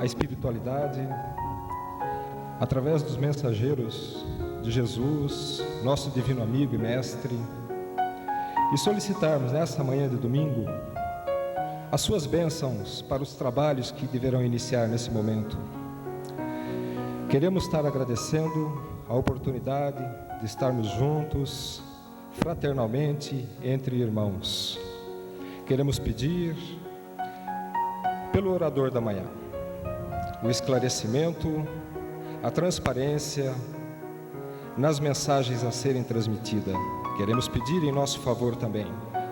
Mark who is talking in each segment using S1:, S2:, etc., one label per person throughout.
S1: a espiritualidade, através dos mensageiros de Jesus, nosso divino amigo e mestre, e solicitarmos nesta manhã de domingo as suas bênçãos para os trabalhos que deverão iniciar nesse momento. Queremos estar agradecendo a oportunidade de estarmos juntos, fraternalmente, entre irmãos. Queremos pedir, pelo orador da manhã, o esclarecimento, a transparência nas mensagens a serem transmitidas. Queremos pedir em nosso favor também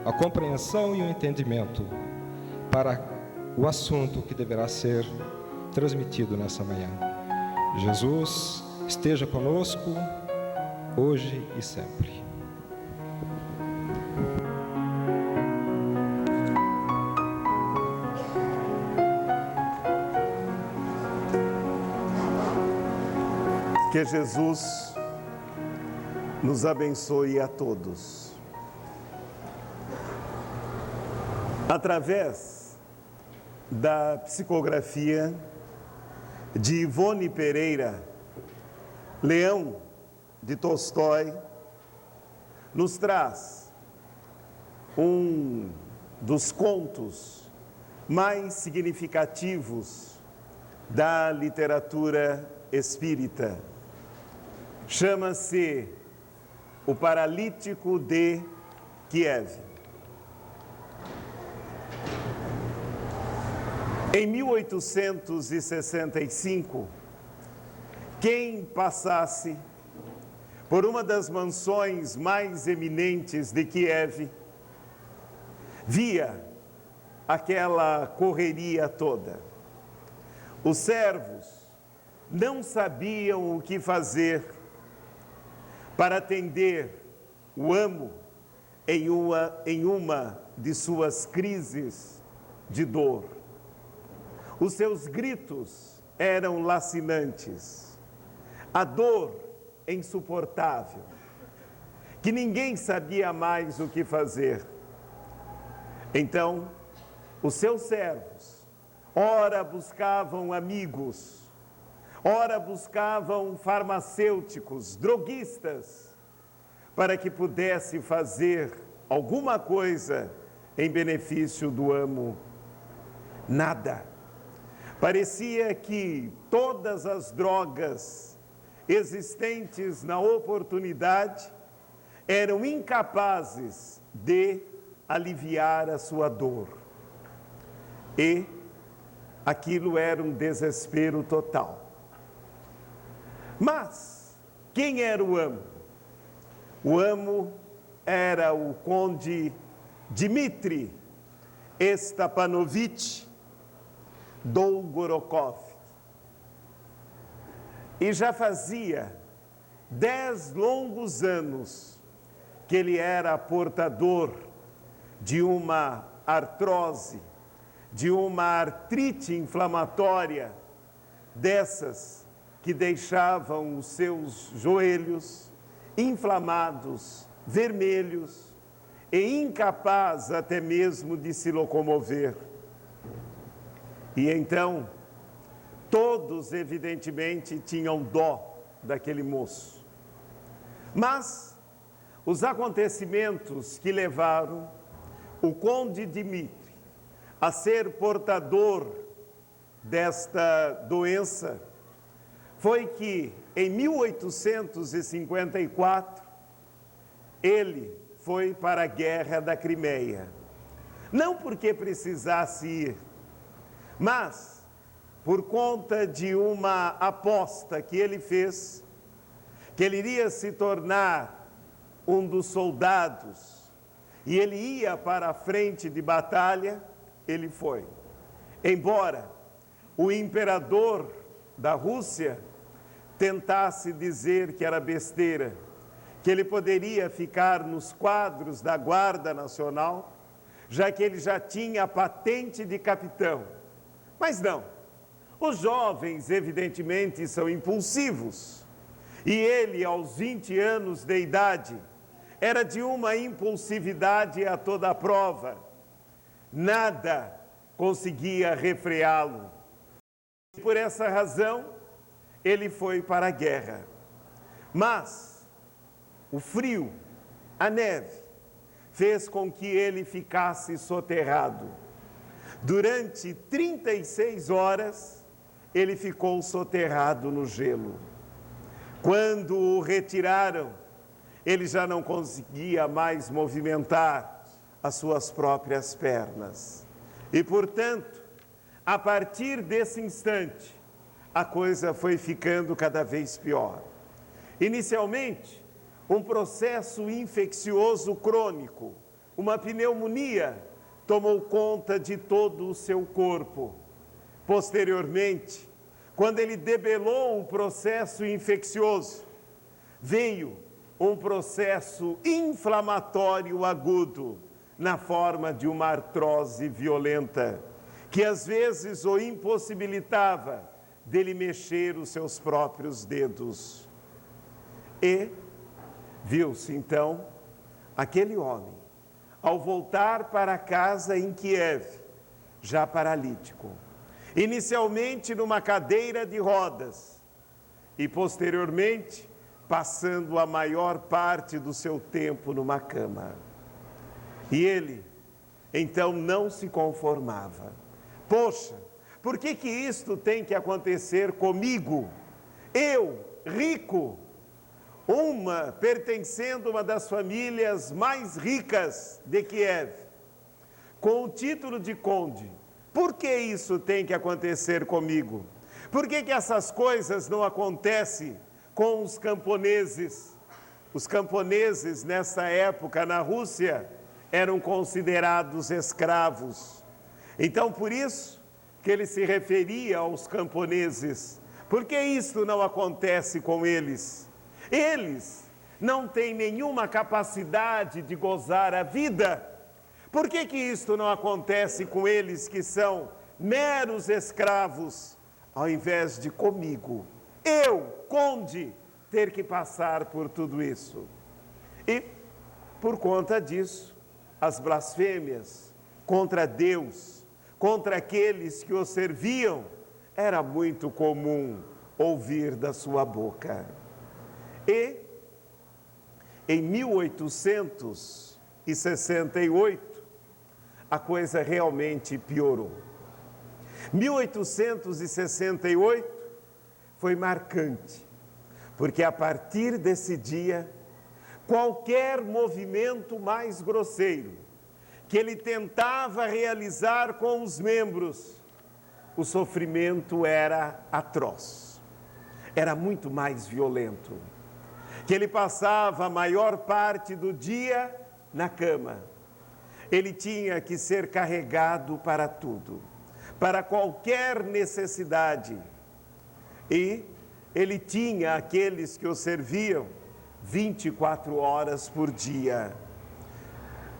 S1: a compreensão e o entendimento para o assunto que deverá ser transmitido nessa manhã. Jesus esteja conosco, hoje e sempre.
S2: Que Jesus nos abençoe a todos. Através da psicografia de Ivone Pereira, Leão de Tolstói, nos traz um dos contos mais significativos da literatura espírita. Chama-se O Paralítico de Kiev. Em 1865, quem passasse por uma das mansões mais eminentes de Kiev via aquela correria toda. Os servos não sabiam o que fazer para atender o amo em uma de suas crises de dor. Os seus gritos eram lacinantes, a dor insuportável, que ninguém sabia mais o que fazer. Então, os seus servos, ora buscavam amigos, ora buscavam farmacêuticos, droguistas, para que pudesse fazer alguma coisa em benefício do amo. Nada. Parecia que todas as drogas existentes na oportunidade eram incapazes de aliviar a sua dor. E aquilo era um desespero total. Mas quem era o amo? O amo era o conde Dmitri Stepanovich Dolgorukov. E já fazia 10 longos anos que ele era portador de uma artrose, de uma artrite inflamatória, dessas que deixavam os seus joelhos inflamados, vermelhos e incapaz até mesmo de se locomover. E então, todos evidentemente tinham dó daquele moço. Mas os acontecimentos que levaram o conde Dmitri a ser portador desta doença foi que, em 1854, ele foi para a Guerra da Crimeia. Não porque precisasse ir, mas por conta de uma aposta que ele fez, que ele iria se tornar um dos soldados, e ele ia para a frente de batalha, ele foi. Embora o imperador da Rússia tentasse dizer que era besteira, que ele poderia ficar nos quadros da Guarda Nacional, já que ele já tinha a patente de capitão. Mas não, os jovens evidentemente são impulsivos, e ele aos 20 anos de idade era de uma impulsividade a toda a prova. Nada conseguia refreá-lo. por essa razão, ele foi para a guerra. Mas o frio, a neve, fez com que ele ficasse soterrado. Durante 36 horas, ele ficou soterrado no gelo. Quando o retiraram, ele já não conseguia mais movimentar as suas próprias pernas. E, portanto, a partir desse instante, a coisa foi ficando cada vez pior. Inicialmente, um processo infeccioso crônico, uma pneumonia, tomou conta de todo o seu corpo. Posteriormente, quando ele debelou um processo infeccioso, veio um processo inflamatório agudo, na forma de uma artrose violenta, que às vezes o impossibilitava dele mexer os seus próprios dedos. E viu-se então aquele homem, ao voltar para casa em Kiev, já paralítico, inicialmente numa cadeira de rodas e posteriormente passando a maior parte do seu tempo numa cama. E ele, então, não se conformava. Poxa, por que isto tem que acontecer comigo? Eu, rico, pertencendo a uma das famílias mais ricas de Kiev, com o título de conde. Por que isso tem que acontecer comigo? Por que essas coisas não acontecem com os camponeses? Os camponeses, nessa época, na Rússia, eram considerados escravos. Então, por isso que ele se referia aos camponeses. Por que isso não acontece com eles? Eles não têm nenhuma capacidade de gozar a vida. Por que isso não acontece com eles que são meros escravos, ao invés de comigo, eu, conde, ter que passar por tudo isso? E, por conta disso, as blasfêmias contra Deus, contra aqueles que o serviam, era muito comum ouvir da sua boca. E, em 1868, a coisa realmente piorou. 1868 foi marcante, porque a partir desse dia, qualquer movimento mais grosseiro que ele tentava realizar com os membros, o sofrimento era atroz, era muito mais violento. Que ele passava a maior parte do dia na cama. Ele tinha que ser carregado para tudo, para qualquer necessidade. E ele tinha aqueles que o serviam 24 horas por dia.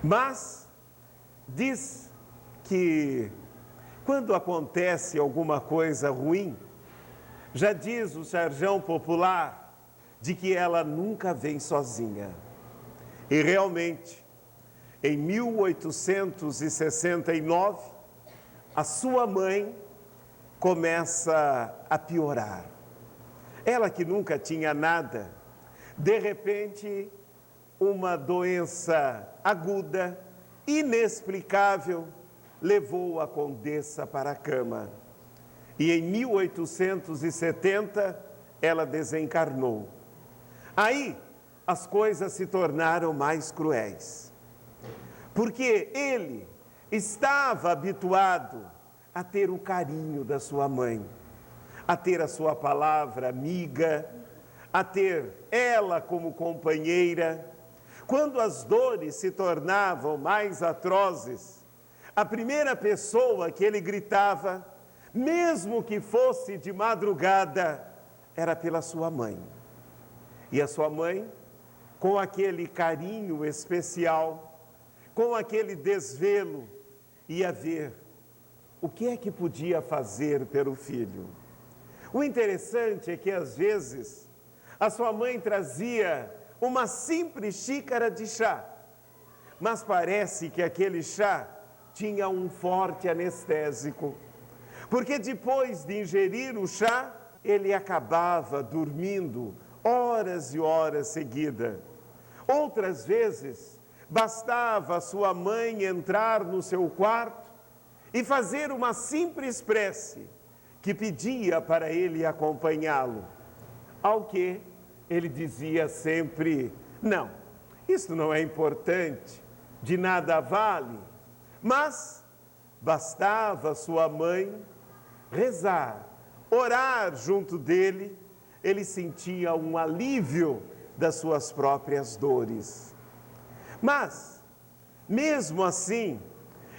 S2: Mas diz que quando acontece alguma coisa ruim, já diz o sarjão popular, de que ela nunca vem sozinha. E realmente, em 1869, a sua mãe começa a piorar. Ela que nunca tinha nada, de repente, uma doença aguda, inexplicável, levou a condessa para a cama. E em 1870, ela desencarnou. Aí, as coisas se tornaram mais cruéis, porque ele estava habituado a ter o carinho da sua mãe, a ter a sua palavra amiga, a ter ela como companheira. Quando as dores se tornavam mais atrozes, a primeira pessoa que ele gritava, mesmo que fosse de madrugada, era pela sua mãe. E a sua mãe, com aquele carinho especial, com aquele desvelo, ia ver o que é que podia fazer pelo filho. O interessante é que, às vezes, a sua mãe trazia uma simples xícara de chá, mas parece que aquele chá tinha um forte anestésico, porque depois de ingerir o chá, ele acabava dormindo horas e horas seguidas. Outras vezes, bastava a sua mãe entrar no seu quarto e fazer uma simples prece que pedia para ele acompanhá-lo. Ao que ele dizia sempre: não, isso não é importante, de nada vale. Mas bastava sua mãe rezar, orar junto dele, ele sentia um alívio das suas próprias dores. Mas, mesmo assim,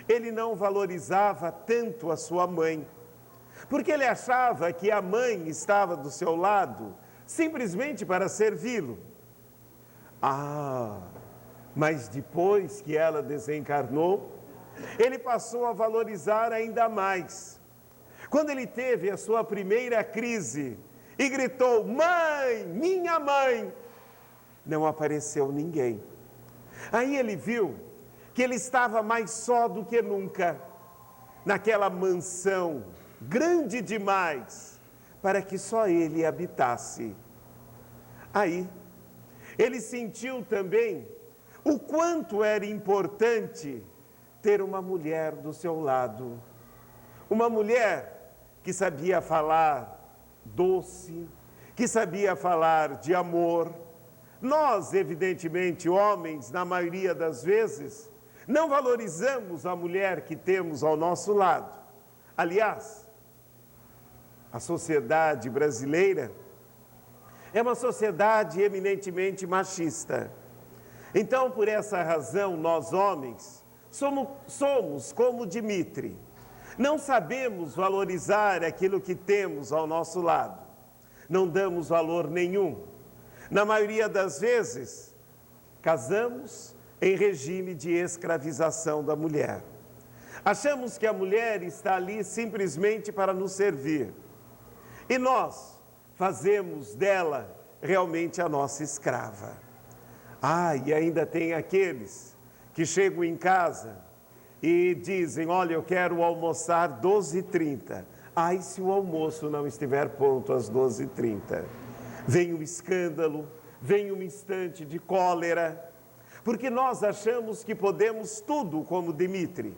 S2: ele não valorizava tanto a sua mãe, porque ele achava que a mãe estava do seu lado simplesmente para servi-lo. Mas depois que ela desencarnou, ele passou a valorizar ainda mais. Quando ele teve a sua primeira crise e gritou: mãe, minha mãe, não apareceu ninguém. Aí ele viu que ele estava mais só do que nunca, naquela mansão grande demais para que só ele habitasse. Aí ele sentiu também o quanto era importante ter uma mulher do seu lado, uma mulher que sabia falar doce, que sabia falar de amor. Nós, evidentemente, homens, na maioria das vezes, não valorizamos a mulher que temos ao nosso lado. Aliás, a sociedade brasileira é uma sociedade eminentemente machista. Então, por essa razão, nós homens somos como Dmitri. Não sabemos valorizar aquilo que temos ao nosso lado. Não damos valor nenhum. Na maioria das vezes, casamos em regime de escravização da mulher. Achamos que a mulher está ali simplesmente para nos servir. E nós fazemos dela realmente a nossa escrava. E ainda tem aqueles que chegam em casa e dizem: olha, eu quero almoçar 12h30. E se o almoço não estiver pronto às 12h30? Vem um escândalo, vem um instante de cólera, porque nós achamos que podemos tudo como Dmitri.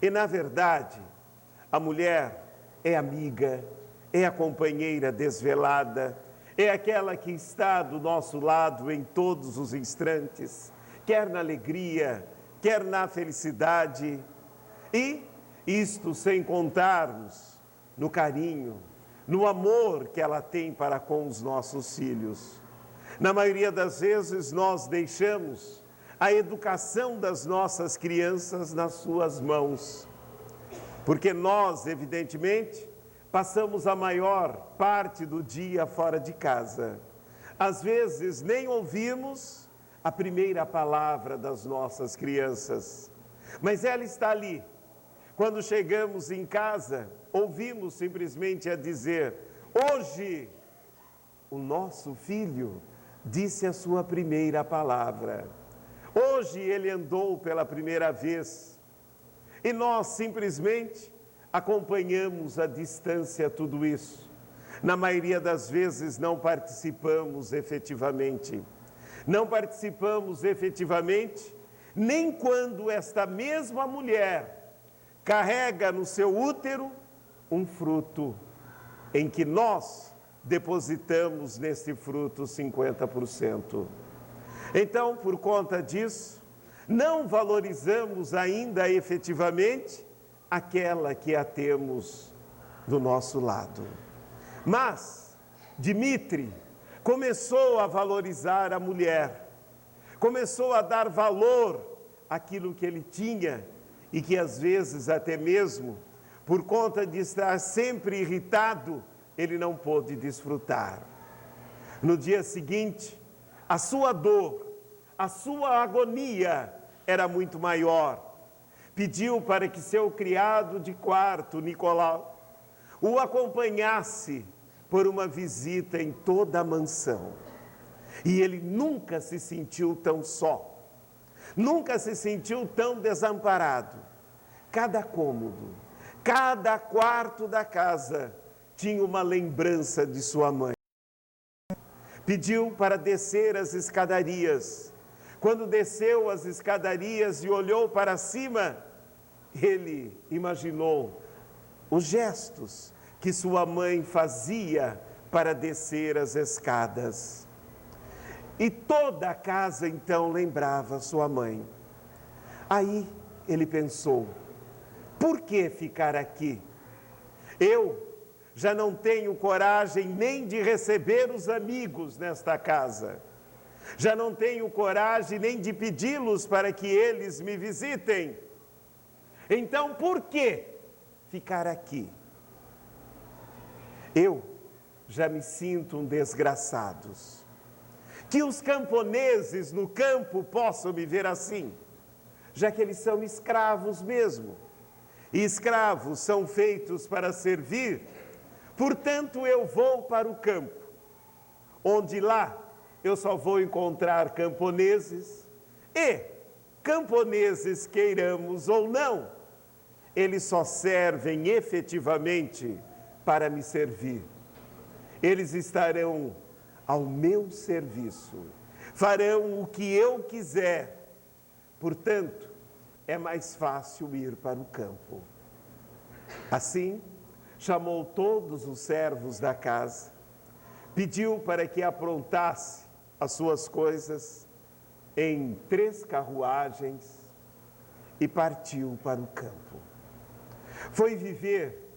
S2: E na verdade, a mulher é amiga, é a companheira desvelada, é aquela que está do nosso lado em todos os instantes, quer na alegria, quer na felicidade, e isto sem contarmos no carinho, no amor que ela tem para com os nossos filhos. Na maioria das vezes nós deixamos a educação das nossas crianças nas suas mãos, porque nós, evidentemente, passamos a maior parte do dia fora de casa. Às vezes nem ouvimos a primeira palavra das nossas crianças, mas ela está ali. Quando chegamos em casa, ouvimos simplesmente a dizer: hoje o nosso filho disse a sua primeira palavra. Hoje ele andou pela primeira vez. E nós simplesmente acompanhamos à distância tudo isso. Na maioria das vezes não participamos efetivamente. Não participamos efetivamente nem quando esta mesma mulher carrega no seu útero um fruto em que nós depositamos nesse fruto 50%. Então, por conta disso, não valorizamos ainda efetivamente aquela que a temos do nosso lado. Mas Dmitri começou a valorizar a mulher, começou a dar valor àquilo que ele tinha e que às vezes até mesmo, por conta de estar sempre irritado, ele não pôde desfrutar. No dia seguinte, a sua dor, a sua agonia era muito maior. Pediu para que seu criado de quarto, Nicolau, o acompanhasse por uma visita em toda a mansão. E ele nunca se sentiu tão só, nunca se sentiu tão desamparado. Cada cômodo, Cada quarto da casa tinha uma lembrança de sua mãe. Pediu para descer as escadarias. Quando desceu as escadarias e olhou para cima, ele imaginou os gestos que sua mãe fazia para descer as escadas. E toda a casa então lembrava sua mãe. Aí ele pensou: por que ficar aqui? Eu já não tenho coragem nem de receber os amigos nesta casa. Já não tenho coragem nem de pedi-los para que eles me visitem. Então, por que ficar aqui? Eu já me sinto um desgraçado. Que os camponeses no campo possam me ver assim, já que eles são escravos mesmo. E escravos são feitos para servir. Portanto, eu vou para o campo, onde lá eu só vou encontrar camponeses, e camponeses, queiramos ou não, eles só servem efetivamente para me servir. Eles estarão ao meu serviço, farão o que eu quiser. Portanto, é mais fácil ir para o campo. Assim, chamou todos os servos da casa, pediu para que aprontasse as suas coisas em 3 carruagens e partiu para o campo. Foi viver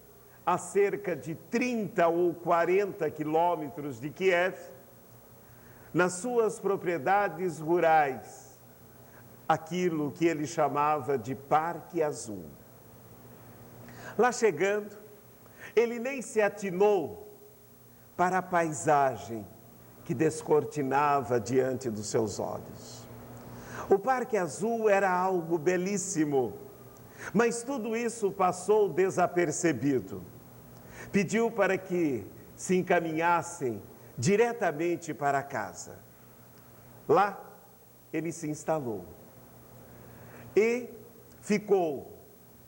S2: a cerca de 30 ou 40 quilômetros de Kiev, nas suas propriedades rurais, aquilo que ele chamava de Parque Azul. Lá chegando, ele nem se atinou para a paisagem que descortinava diante dos seus olhos. O Parque Azul era algo belíssimo, mas tudo isso passou desapercebido. Pediu para que se encaminhassem diretamente para casa. Lá, ele se instalou e ficou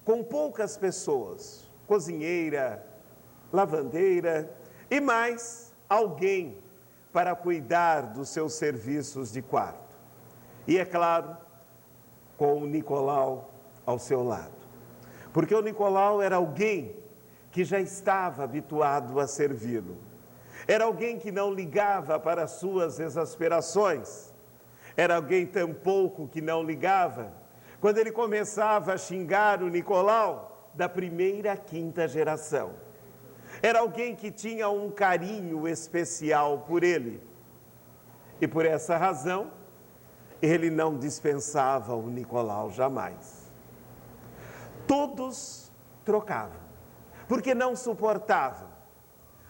S2: com poucas pessoas, cozinheira, lavandeira e mais alguém para cuidar dos seus serviços de quarto. E é claro, com o Nicolau ao seu lado. Porque o Nicolau era alguém que já estava habituado a servi-lo. Era alguém que não ligava para as suas exasperações. Era alguém tampouco que não ligava quando ele começava a xingar o Nicolau da primeira à 5ª geração. Era alguém que tinha um carinho especial por ele. E por essa razão, ele não dispensava o Nicolau jamais. Todos trocavam, porque não suportavam.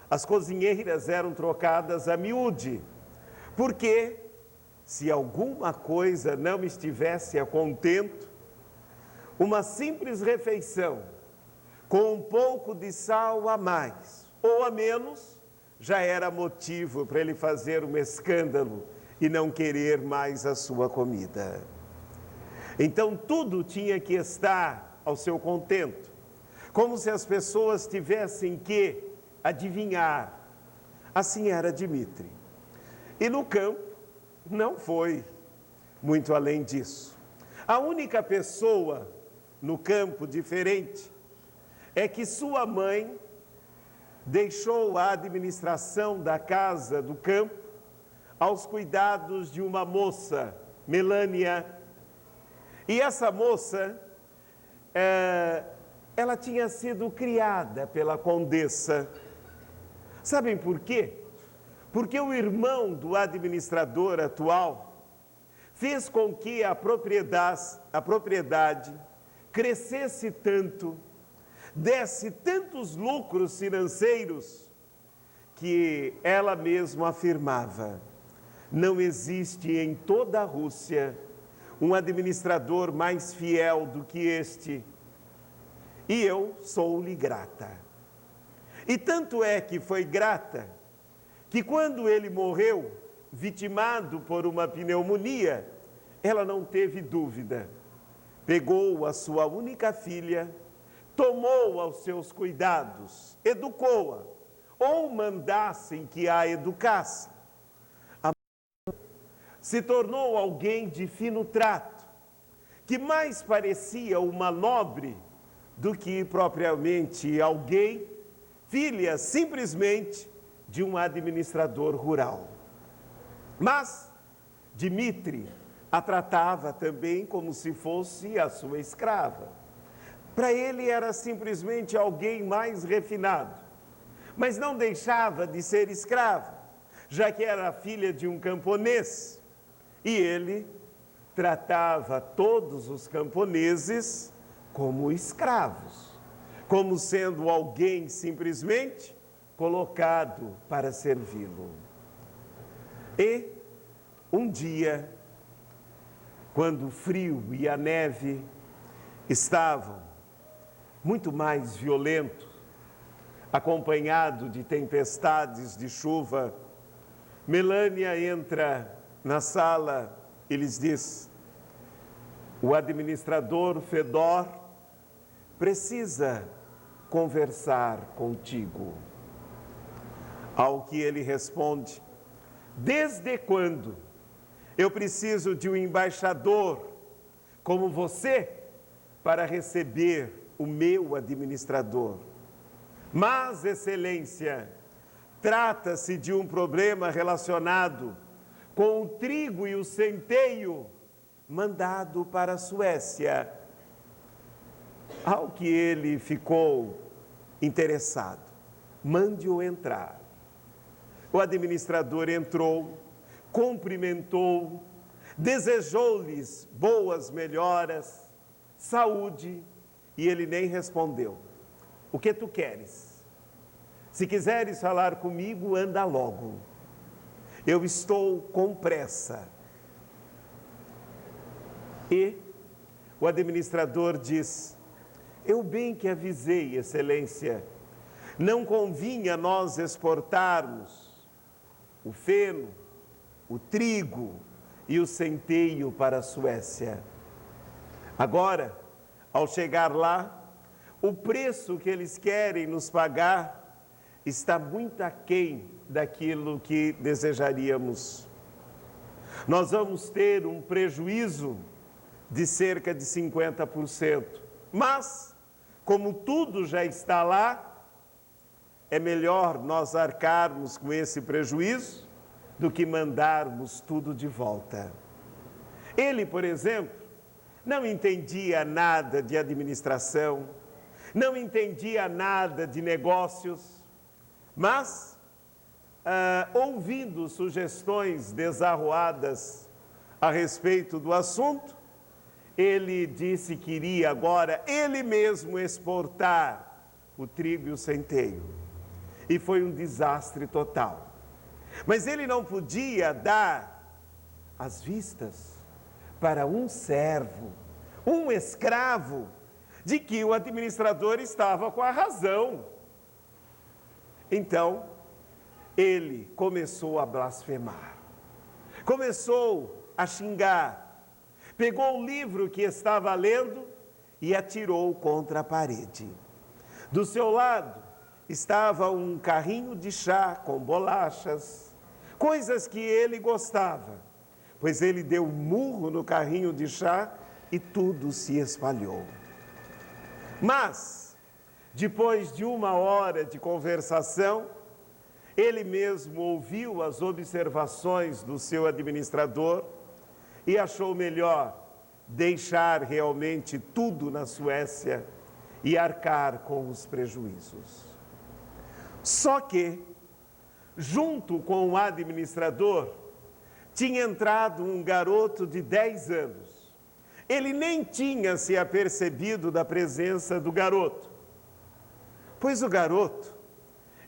S2: As cozinheiras eram trocadas a miúde, porque se alguma coisa não estivesse a contento, uma simples refeição com um pouco de sal a mais ou a menos já era motivo para ele fazer um escândalo e não querer mais a sua comida. Então tudo tinha que estar ao seu contento, como se as pessoas tivessem que adivinhar. Assim era Dmitri. E no campo não foi muito além disso. A única pessoa no campo diferente é que sua mãe deixou a administração da casa do campo aos cuidados de uma moça, Melânia. E essa moça, ela tinha sido criada pela condessa. Sabem por quê? Porque o irmão do administrador atual fez com que a propriedade crescesse tanto, desse tantos lucros financeiros, que ela mesma afirmava: não existe em toda a Rússia um administrador mais fiel do que este, e eu sou-lhe grata. E tanto é que foi grata, que quando ele morreu, vitimado por uma pneumonia, ela não teve dúvida. Pegou a sua única filha, tomou aos seus cuidados, educou-a, ou mandassem que a educasse. Se tornou alguém de fino trato, que mais parecia uma nobre do que propriamente alguém, filha simplesmente de um administrador rural. Mas Dmitri a tratava também como se fosse a sua escrava. Para ele era simplesmente alguém mais refinado, mas não deixava de ser escrava, já que era filha de um camponês, e ele tratava todos os camponeses como escravos, como sendo alguém simplesmente colocado para servi-lo. E um dia, quando o frio e a neve estavam muito mais violentos, acompanhado de tempestades de chuva, Melânia entra na sala e lhes diz: o administrador Fedor precisa conversar contigo. Ao que ele responde: desde quando eu preciso de um embaixador como você para receber o meu administrador? Mas, excelência, trata-se de um problema relacionado com o trigo e o centeio mandado para a Suécia. Ao que ele ficou interessado: mande-o entrar. O administrador entrou, cumprimentou, desejou-lhes boas melhoras, saúde, e ele nem respondeu. O que tu queres? Se quiseres falar comigo, anda logo. Eu estou com pressa. E o administrador diz: eu bem que avisei, excelência, não convinha nós exportarmos o feno, o trigo e o centeio para a Suécia. Agora, ao chegar lá, o preço que eles querem nos pagar está muito aquém daquilo que desejaríamos. Nós vamos ter um prejuízo de cerca de 50%. Mas, como tudo já está lá, é melhor nós arcarmos com esse prejuízo do que mandarmos tudo de volta. Ele, por exemplo, não entendia nada de administração, não entendia nada de negócios, mas, ouvindo sugestões desarruadas a respeito do assunto, ele disse que iria agora ele mesmo exportar o trigo e o centeio. E foi um desastre total. Mas ele não podia dar as vistas para um servo, um escravo, de que o administrador estava com a razão. Então, ele começou a blasfemar, começou a xingar, pegou o livro que estava lendo e atirou contra a parede. Do seu lado estava um carrinho de chá com bolachas, coisas que ele gostava, pois ele deu um murro no carrinho de chá e tudo se espalhou. Mas, depois de 1 hora de conversação, ele mesmo ouviu as observações do seu administrador e achou melhor deixar realmente tudo na Suécia e arcar com os prejuízos. Só que, junto com o administrador, tinha entrado um garoto de 10 anos. Ele nem tinha se apercebido da presença do garoto, pois o garoto,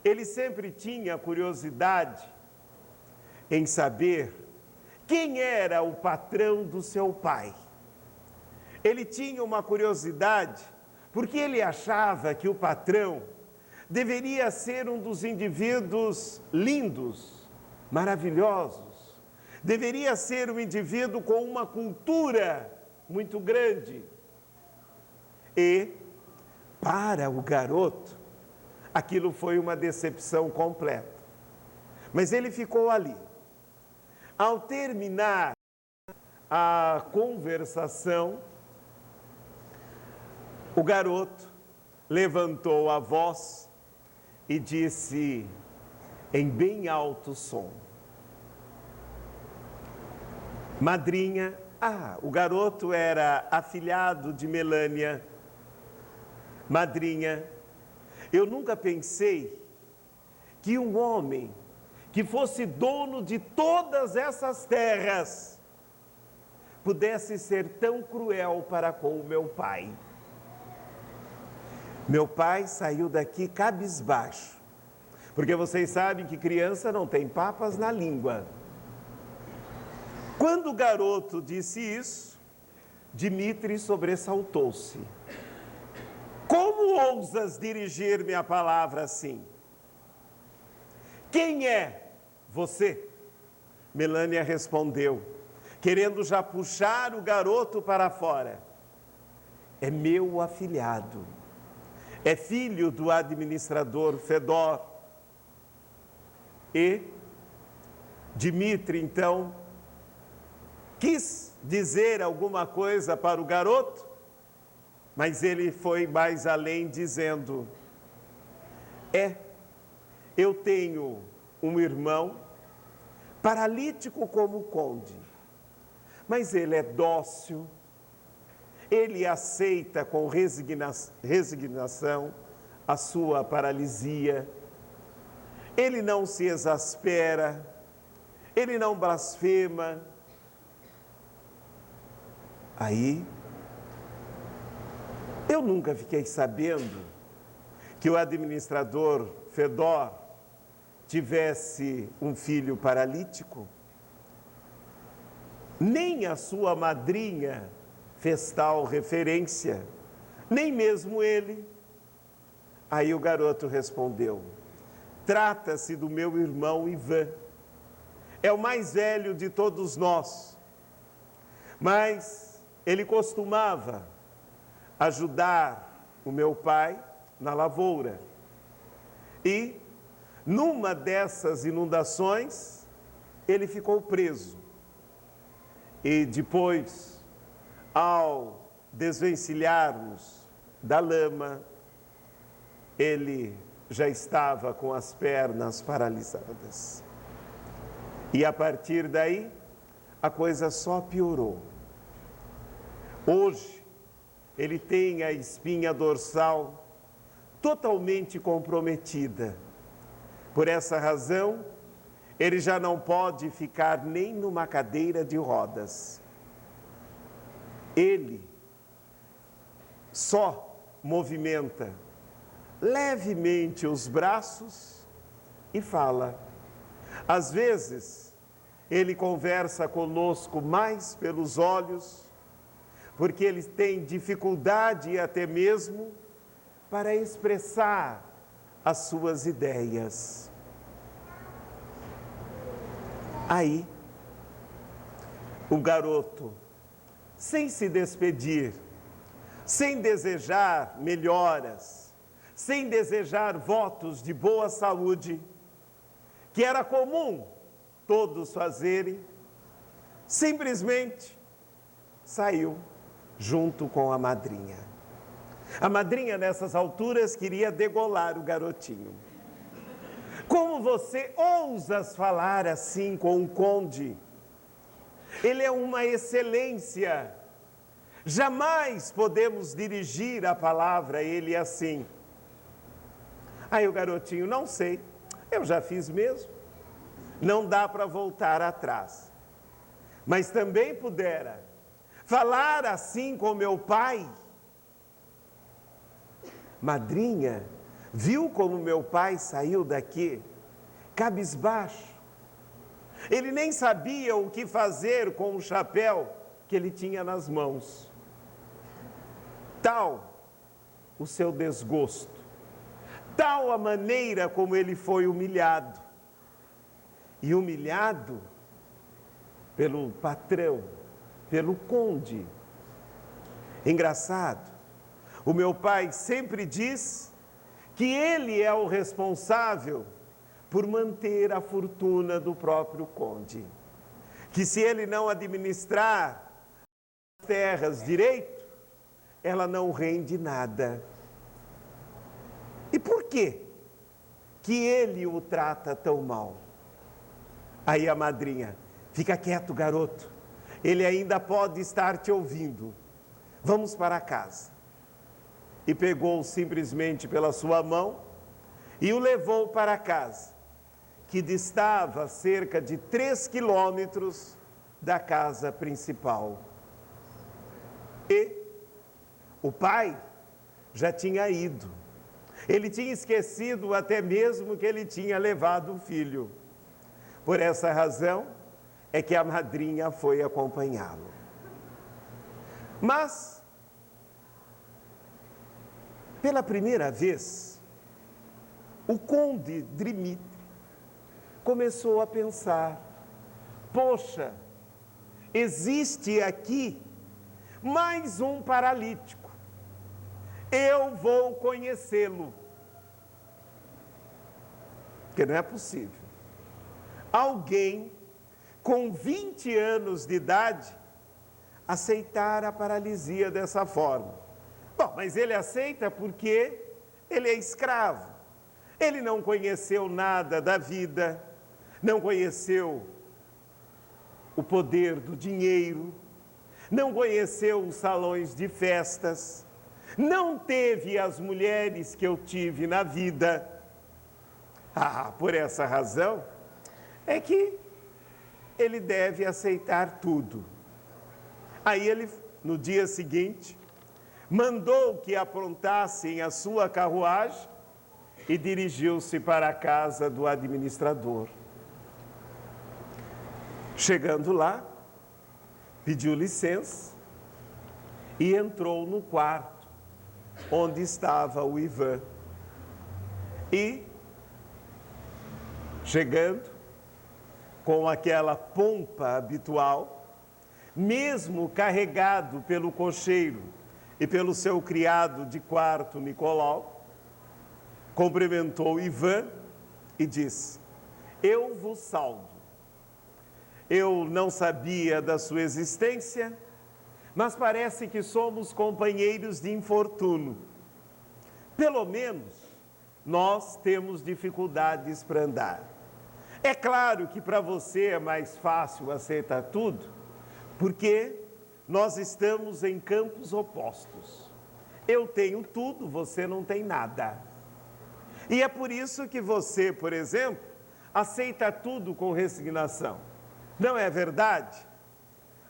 S2: ele sempre tinha curiosidade em saber quem era o patrão do seu pai. Ele tinha uma curiosidade, porque ele achava que o patrão deveria ser um dos indivíduos lindos, maravilhosos, deveria ser um indivíduo com uma cultura muito grande. E, Para o garoto, aquilo foi uma decepção completa. Mas ele ficou ali. Ao terminar a conversação, o garoto levantou a voz e disse em bem alto som: madrinha, o garoto era afilhado de Melânia. Madrinha, eu nunca pensei que um homem que fosse dono de todas essas terras pudesse ser tão cruel para com o meu pai. Meu pai saiu daqui cabisbaixo, porque vocês sabem que criança não tem papas na língua. Quando o garoto disse isso, Dmitri sobressaltou-se. Como ousas dirigir-me a palavra assim? Quem é você? Melânia respondeu, querendo já puxar o garoto para fora. É meu afilhado. É filho do administrador Fedor. E Dmitri, então, quis dizer alguma coisa para o garoto, mas ele foi mais além dizendo, eu tenho um irmão paralítico como o conde, mas ele é dócil, ele aceita com resignação a sua paralisia, ele não se exaspera, ele não blasfema. Aí, eu nunca fiquei sabendo que o administrador Fedor tivesse um filho paralítico. Nem a sua madrinha fez tal referência, nem mesmo ele. Aí o garoto respondeu, trata-se do meu irmão Ivan, é o mais velho de todos nós, mas ele costumava ajudar o meu pai na lavoura. E, numa dessas inundações, ele ficou preso. E depois, ao desvencilharmos da lama, ele já estava com as pernas paralisadas. E a partir daí, a coisa só piorou. Hoje, ele tem a espinha dorsal totalmente comprometida. Por essa razão, ele já não pode ficar nem numa cadeira de rodas. Ele só movimenta levemente os braços e fala. Às vezes, ele conversa conosco mais pelos olhos, porque ele tem dificuldade até mesmo para expressar as suas ideias. Aí, o garoto, sem se despedir, sem desejar melhoras, sem desejar votos de boa saúde, que era comum todos fazerem, simplesmente saiu junto com a madrinha. A madrinha, nessas alturas, queria degolar o garotinho. Como você ousas falar assim com o conde? Ele é uma excelência. Jamais podemos dirigir a palavra a ele assim. Aí o garotinho, não sei, eu já fiz mesmo. Não dá para voltar atrás. Mas também pudera falar assim com meu pai. Madrinha, viu como meu pai saiu daqui cabisbaixo? Ele nem sabia o que fazer com o chapéu que ele tinha nas mãos. Tal o seu desgosto, tal a maneira como ele foi humilhado. E humilhado pelo patrão, pelo conde. Engraçado, O meu pai sempre diz que ele é o responsável por manter a fortuna do próprio conde. Que se ele não administrar as terras direito, ela não rende nada. E por quê que ele o trata tão mal? Aí a madrinha: fica quieto, garoto, ele ainda pode estar te ouvindo. Vamos para casa. E pegou-o simplesmente pela sua mão e o levou para casa, que distava a cerca de 3 quilômetros da casa principal. E o pai já tinha ido. Ele tinha esquecido até mesmo que ele tinha levado o filho. Por essa razão é que a madrinha foi acompanhá-lo. Mas, pela primeira vez, o conde Dmitri começou a pensar: poxa, existe aqui mais um paralítico. Eu vou conhecê-lo. Porque não é possível alguém com 20 anos de idade aceitar a paralisia dessa forma. Bom, mas ele aceita porque ele é escravo. Ele não conheceu nada da vida, não conheceu o poder do dinheiro, não conheceu os salões de festas, não teve as mulheres que eu tive na vida. Por essa razão é que ele deve aceitar tudo. Aí ele, no dia seguinte, mandou que aprontassem a sua carruagem e dirigiu-se para a casa do administrador. Chegando lá, pediu licença e entrou no quarto onde estava o Ivan. E, chegando com aquela pompa habitual, mesmo carregado pelo cocheiro e pelo seu criado de quarto, Nicolau, cumprimentou Ivan e disse: eu vos salvo. Eu não sabia da sua existência, mas parece que somos companheiros de infortúnio. Pelo menos, nós temos dificuldades para andar. É claro que para você é mais fácil aceitar tudo, porque nós estamos em campos opostos. Eu tenho tudo, você não tem nada. E é por isso que você, por exemplo, aceita tudo com resignação. Não é verdade?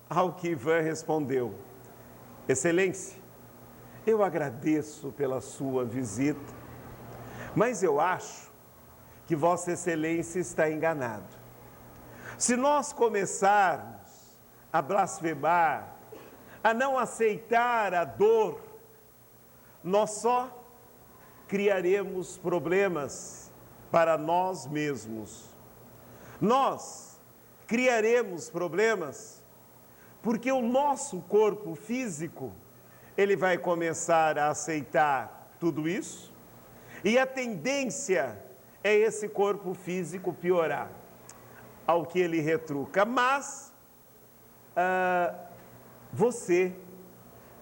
S2: Ao que Ivan respondeu: Excelência, eu agradeço pela sua visita, mas eu acho que Vossa Excelência está enganado. Se nós começarmos a blasfemar, a não aceitar a dor, nós só criaremos problemas para nós mesmos. Nós criaremos problemas porque o nosso corpo físico, ele vai começar a aceitar tudo isso, e a tendência é esse corpo físico piorar, ao que ele retruca. Mas você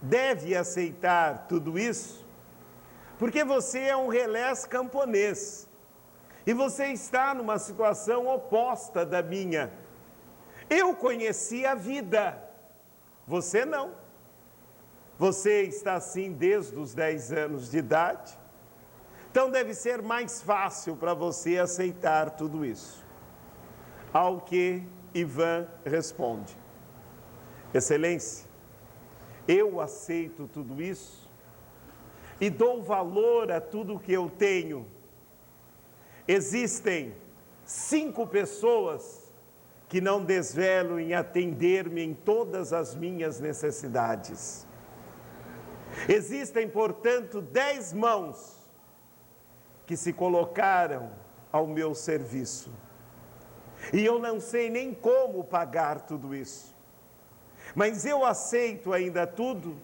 S2: deve aceitar tudo isso, porque você é um relés camponês, e você está numa situação oposta da minha. Eu conheci a vida, você não. Você está assim desde os 10 anos de idade, então deve ser mais fácil para você aceitar tudo isso. Ao que Ivan responde: Excelência, eu aceito tudo isso e dou valor a tudo que eu tenho. Existem 5 pessoas que não desvelo em atender-me em todas as minhas necessidades. Existem, portanto, 10 mãos que se colocaram ao meu serviço. E eu não sei nem como pagar tudo isso. Mas eu aceito ainda tudo,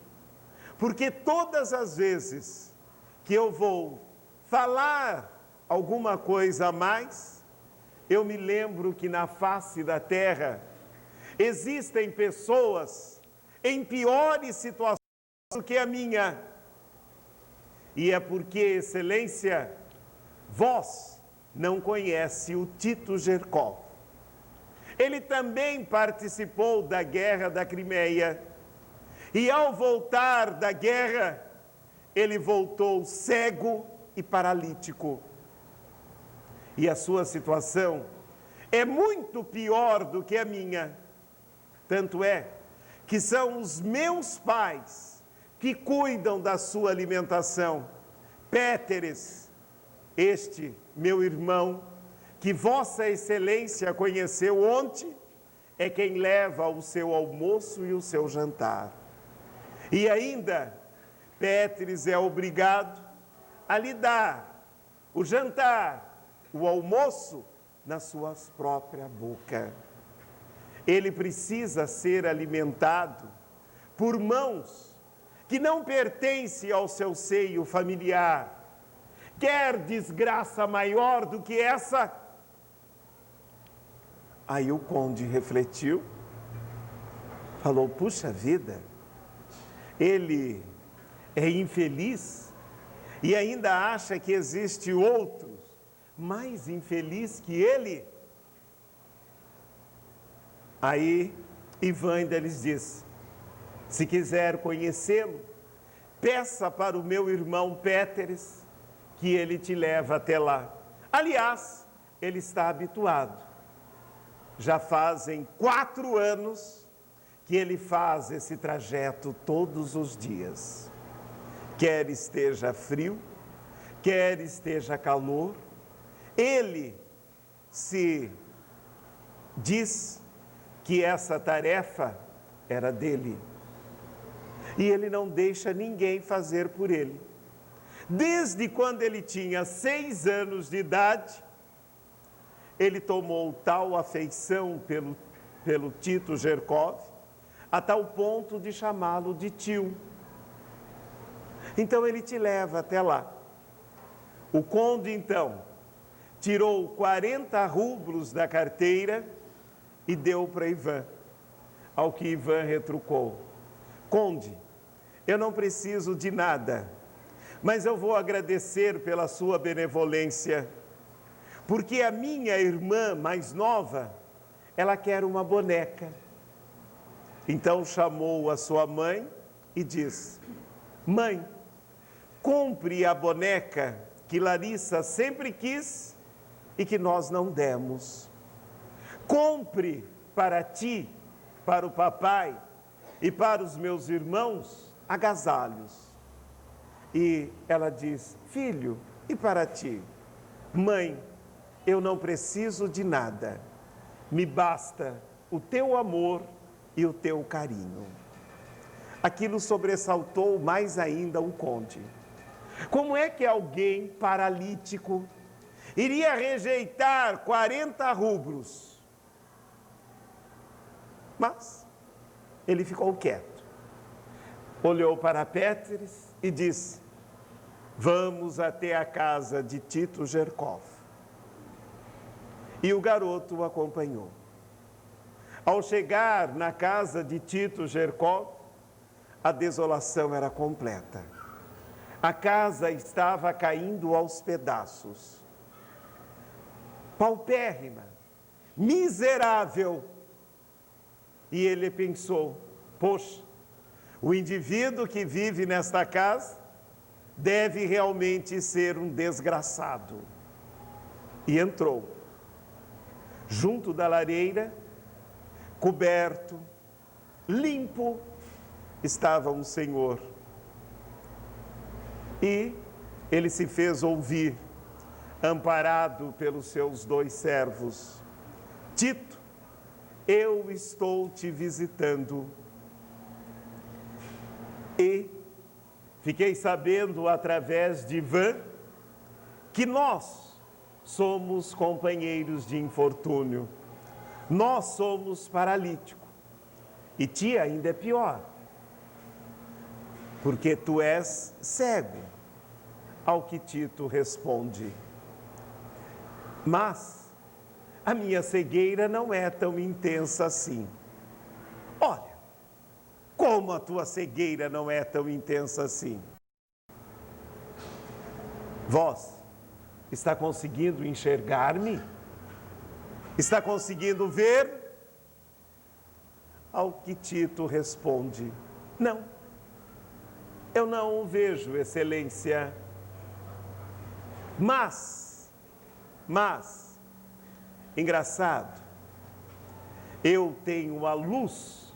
S2: porque todas as vezes que eu vou falar alguma coisa a mais, eu me lembro que na face da terra existem pessoas em piores situações do que a minha. E é porque, excelência, vós não conhece o Tito Gerkov. Ele também participou da guerra da Crimeia. E ao voltar da guerra, ele voltou cego e paralítico. E a sua situação é muito pior do que a minha. Tanto é que são os meus pais que cuidam da sua alimentação. Péteres, este meu irmão, que Vossa Excelência conheceu ontem, é quem leva o seu almoço e o seu jantar. E ainda, Péteres é obrigado a lhe dar o jantar, o almoço, na sua própria boca. Ele precisa ser alimentado por mãos que não pertencem ao seu seio familiar. Quer desgraça maior do que essa? Aí o conde refletiu, falou, puxa vida, ele é infeliz e ainda acha que existe outros mais infeliz que ele? Aí Ivan ainda lhes disse, se quiser conhecê-lo, peça para o meu irmão Péteres, que ele te leva até lá. Aliás, ele está habituado. Já fazem 4 anos que ele faz esse trajeto todos os dias. Quer esteja frio, quer esteja calor, ele se diz que essa tarefa era dele. E ele não deixa ninguém fazer por ele. Desde quando ele tinha 6 anos de idade, ele tomou tal afeição pelo Tito Gerkov, a tal ponto de chamá-lo de tio. Então ele te leva até lá. O conde, então, tirou 40 rublos da carteira e deu para Ivan. Ao que Ivan retrucou, conde, eu não preciso de nada, mas eu vou agradecer pela sua benevolência, porque a minha irmã mais nova, ela quer uma boneca. Então chamou a sua mãe e disse, mãe, compre a boneca que Larissa sempre quis e que nós não demos. Compre para ti, para o papai e para os meus irmãos agasalhos. E ela diz, filho, e para ti? Mãe, eu não preciso de nada, me basta o teu amor e o teu carinho. Aquilo sobressaltou mais ainda o conde. Como é que alguém paralítico iria rejeitar 40 rublos? Mas ele ficou quieto, olhou para Péteres e disse, vamos até a casa de Tito Gerkov. E o garoto o acompanhou. Ao chegar na casa de Tito Gerkov, a desolação era completa. A casa estava caindo aos pedaços. Paupérrima, miserável. E ele pensou, poxa, o indivíduo que vive nesta casa deve realmente ser um desgraçado. E entrou. Junto da lareira, coberto, limpo, estava um senhor. E ele se fez ouvir, amparado pelos seus 2 servos. Tito, eu estou te visitando. E fiquei sabendo através de Ivan que nós somos companheiros de infortúnio. Nós somos paralíticos. E ti ainda é pior. porque tu és cego. Ao que Tito responde: mas a minha cegueira não é tão intensa assim. Olha, como a tua cegueira não é tão intensa assim? Vós, está conseguindo enxergar-me? Está conseguindo ver? Ao que Tito responde: não, eu não o vejo, excelência. Mas, engraçado, eu tenho a luz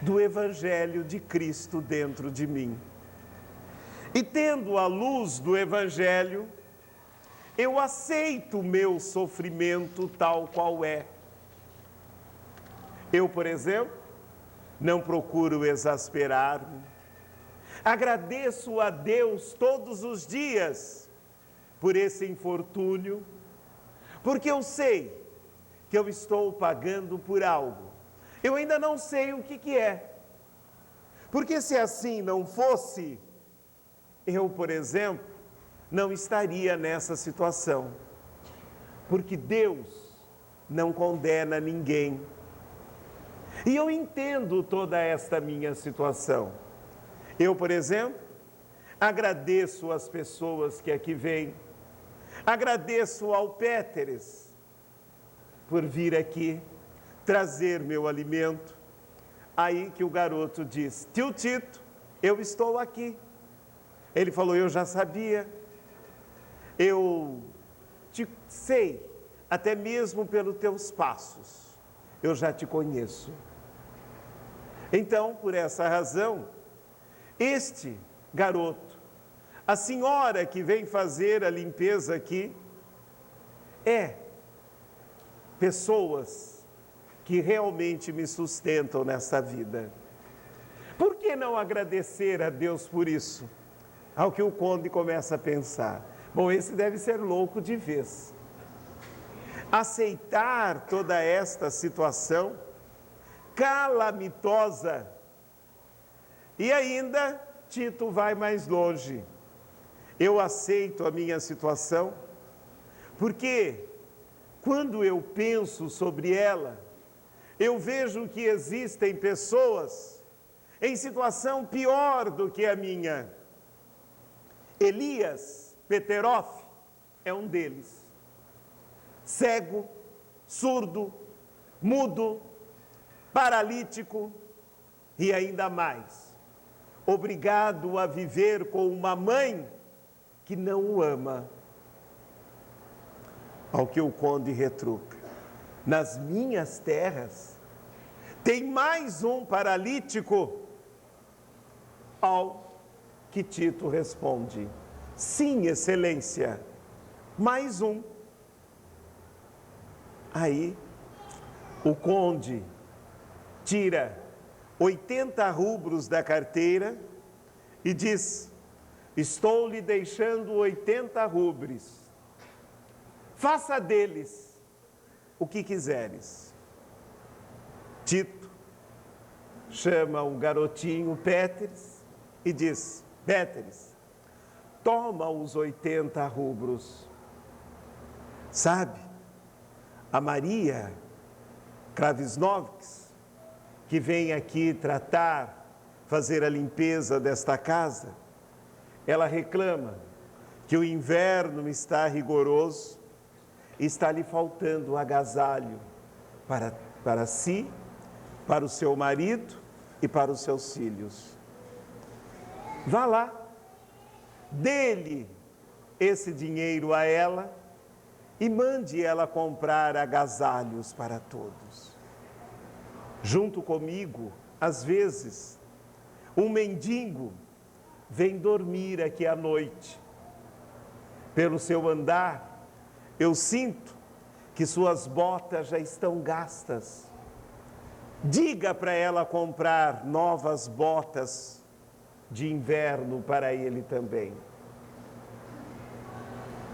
S2: do Evangelho de Cristo dentro de mim. E tendo a luz do Evangelho, eu aceito o meu sofrimento tal qual é. Eu, por exemplo, não procuro exasperar-me. Agradeço a Deus todos os dias por esse infortúnio, porque eu sei que eu estou pagando por algo. Eu ainda não sei o que é. Porque se assim não fosse, eu, por exemplo, não estaria nessa situação. Porque Deus não condena ninguém. E eu entendo toda esta minha situação. Eu, por exemplo, agradeço às pessoas que aqui vêm. Agradeço ao Péteres por vir aqui trazer meu alimento. Aí que o garoto diz: tio Tito, eu estou aqui. Ele falou: eu já sabia. Eu te sei, até mesmo pelos teus passos. Eu já te conheço. Então, por essa razão, este garoto, a senhora que vem fazer a limpeza aqui, pessoas que realmente me sustentam nessa vida. Por que não agradecer a Deus por isso? Ao que o conde começa a pensar: bom, esse deve ser louco de vez. Aceitar toda esta situação calamitosa. E ainda, Tito vai mais longe. Eu aceito a minha situação, porque quando eu penso sobre ela, eu vejo que existem pessoas em situação pior do que a minha. Elias Peteroff é um deles. Cego, surdo, mudo, paralítico e ainda mais, obrigado a viver com uma mãe que não o ama. Ao que o conde retruca: nas minhas terras tem mais um paralítico. Ao que Tito responde: sim, excelência, mais um. Aí o conde tira 80 rublos da carteira e diz: estou lhe deixando 80 rublos. Faça deles o que quiseres. Tito chama o garotinho Péteres e diz: Péteres, toma os 80 rublos. Sabe, a Maria Kravisnovics, que vem aqui fazer a limpeza desta casa, ela reclama que o inverno está rigoroso e está lhe faltando agasalho para si, para o seu marido e para os seus filhos. Vá lá, dê-lhe esse dinheiro a ela e mande ela comprar agasalhos para todos. Junto comigo, às vezes, um mendigo vem dormir aqui à noite. Pelo seu andar, eu sinto que suas botas já estão gastas. Diga para ela comprar novas botas de inverno para ele também.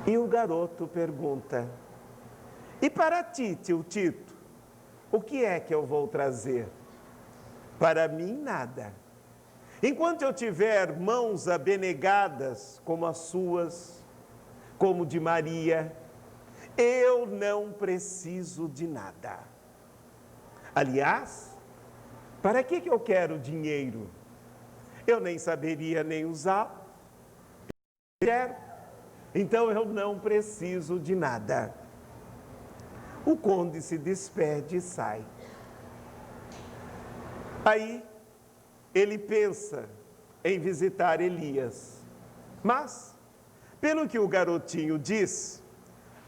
S2: E o garoto pergunta: e para ti, tio Tito, o que é que eu vou trazer? Para mim, nada. Enquanto eu tiver mãos abenegadas como as suas, como de Maria, eu não preciso de nada. Aliás, para que eu quero dinheiro? Eu nem saberia nem usar. Então eu não preciso de nada. O conde se despede e sai. Aí ele pensa em visitar Elias. Mas, pelo que o garotinho diz,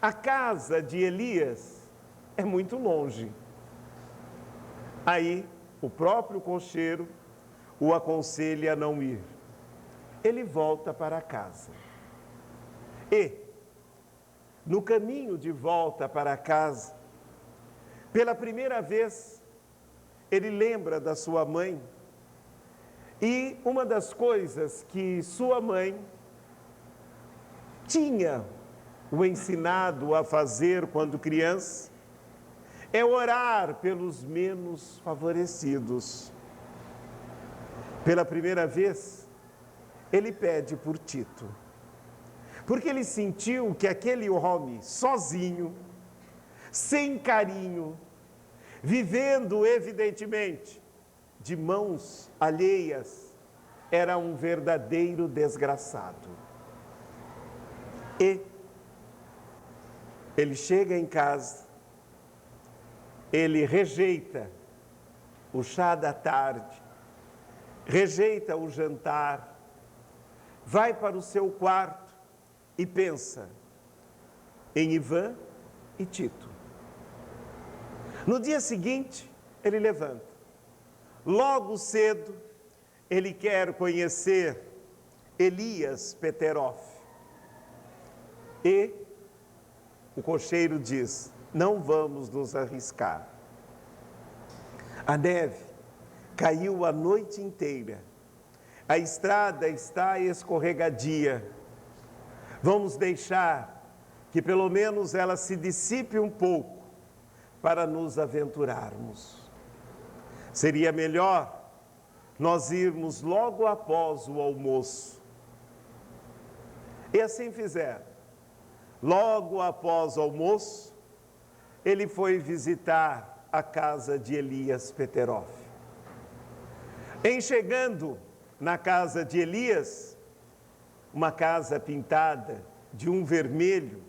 S2: a casa de Elias é muito longe. Aí o próprio cocheiro o aconselha a não ir. Ele volta para casa. E, no caminho de volta para casa, pela primeira vez, ele lembra da sua mãe. E uma das coisas que sua mãe tinha o ensinado a fazer quando criança é orar pelos menos favorecidos. Pela primeira vez, ele pede por Tito, porque ele sentiu que aquele homem sozinho, sem carinho, vivendo evidentemente de mãos alheias, era um verdadeiro desgraçado. E ele chega em casa, ele rejeita o chá da tarde, rejeita o jantar, vai para o seu quarto e pensa em Ivan e Tito. No dia seguinte, ele levanta. Logo cedo, ele quer conhecer Elias Peterov. E o cocheiro diz: não vamos nos arriscar. A neve caiu a noite inteira. A estrada está escorregadia. Vamos deixar que pelo menos ela se dissipe um pouco para nos aventurarmos. Seria melhor nós irmos logo após o almoço. E assim fizeram. Logo após o almoço, ele foi visitar a casa de Elias Peterov. Em chegando na casa de Elias, uma casa pintada de um vermelho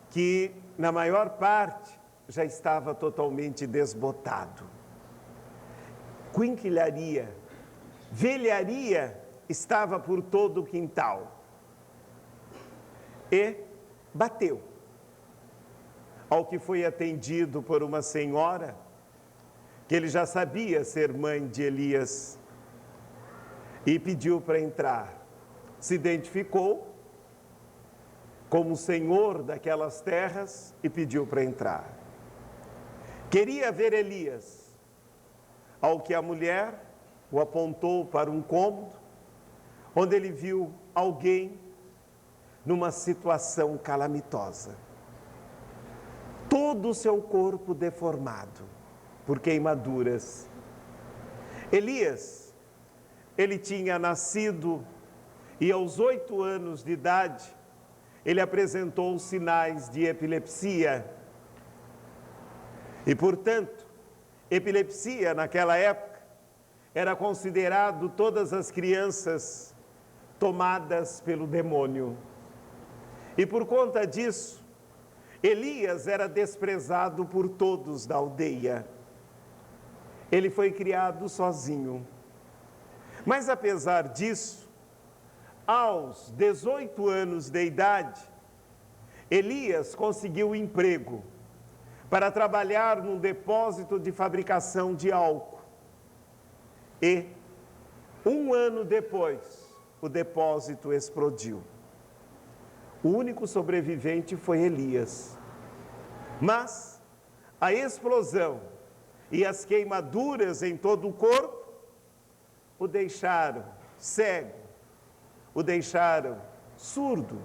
S2: que, na maior parte, já estava totalmente desbotado. Quinquilharia, velharia estava por todo o quintal. E bateu. Ao que foi atendido por uma senhora, que ele já sabia ser mãe de Elias, e pediu para entrar. Se identificou como senhor daquelas terras e pediu para entrar. Queria ver Elias, ao que a mulher o apontou para um cômodo, onde ele viu alguém numa situação calamitosa. Todo o seu corpo deformado por queimaduras. Elias, ele tinha nascido e aos 8 anos de idade, ele apresentou sinais de epilepsia. E, portanto, epilepsia naquela época era considerado todas as crianças tomadas pelo demônio. E por conta disso, Elias era desprezado por todos da aldeia. Ele foi criado sozinho. Mas apesar disso, aos 18 anos de idade, Elias conseguiu emprego para trabalhar num depósito de fabricação de álcool. E, 1 ano depois, o depósito explodiu. O único sobrevivente foi Elias. Mas a explosão e as queimaduras em todo o corpo o deixaram cego, o deixaram surdo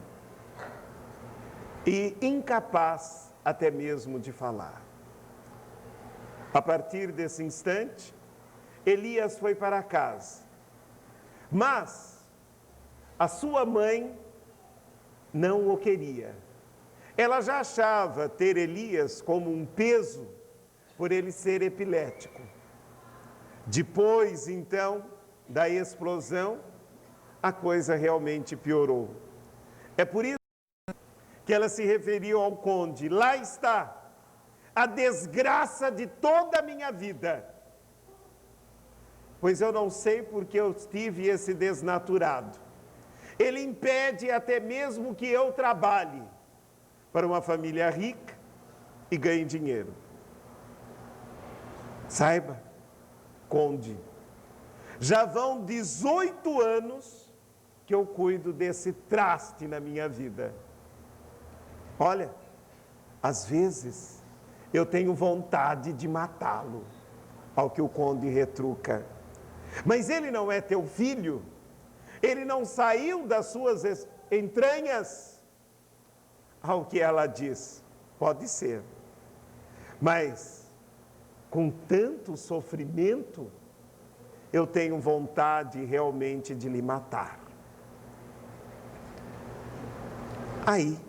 S2: e incapaz até mesmo de falar. A partir desse instante, Elias foi para casa Mas a sua mãe não o queria. Ela já achava ter Elias como um peso por ele ser epilético. Depois, então, da explosão, a coisa realmente piorou. É por isso que ela se referiu ao conde: lá está a desgraça de toda a minha vida, pois eu não sei porque eu tive esse desnaturado. Ele impede até mesmo que eu trabalhe para uma família rica e ganhe dinheiro. Saiba, conde, já vão 18 anos que eu cuido desse traste na minha vida. Olha, às vezes eu tenho vontade de matá-lo, ao que o conde retruca. Mas ele não é teu filho? Ele não saiu das suas entranhas? Ao que ela diz: pode ser, mas com tanto sofrimento, eu tenho vontade realmente de lhe matar. Aí,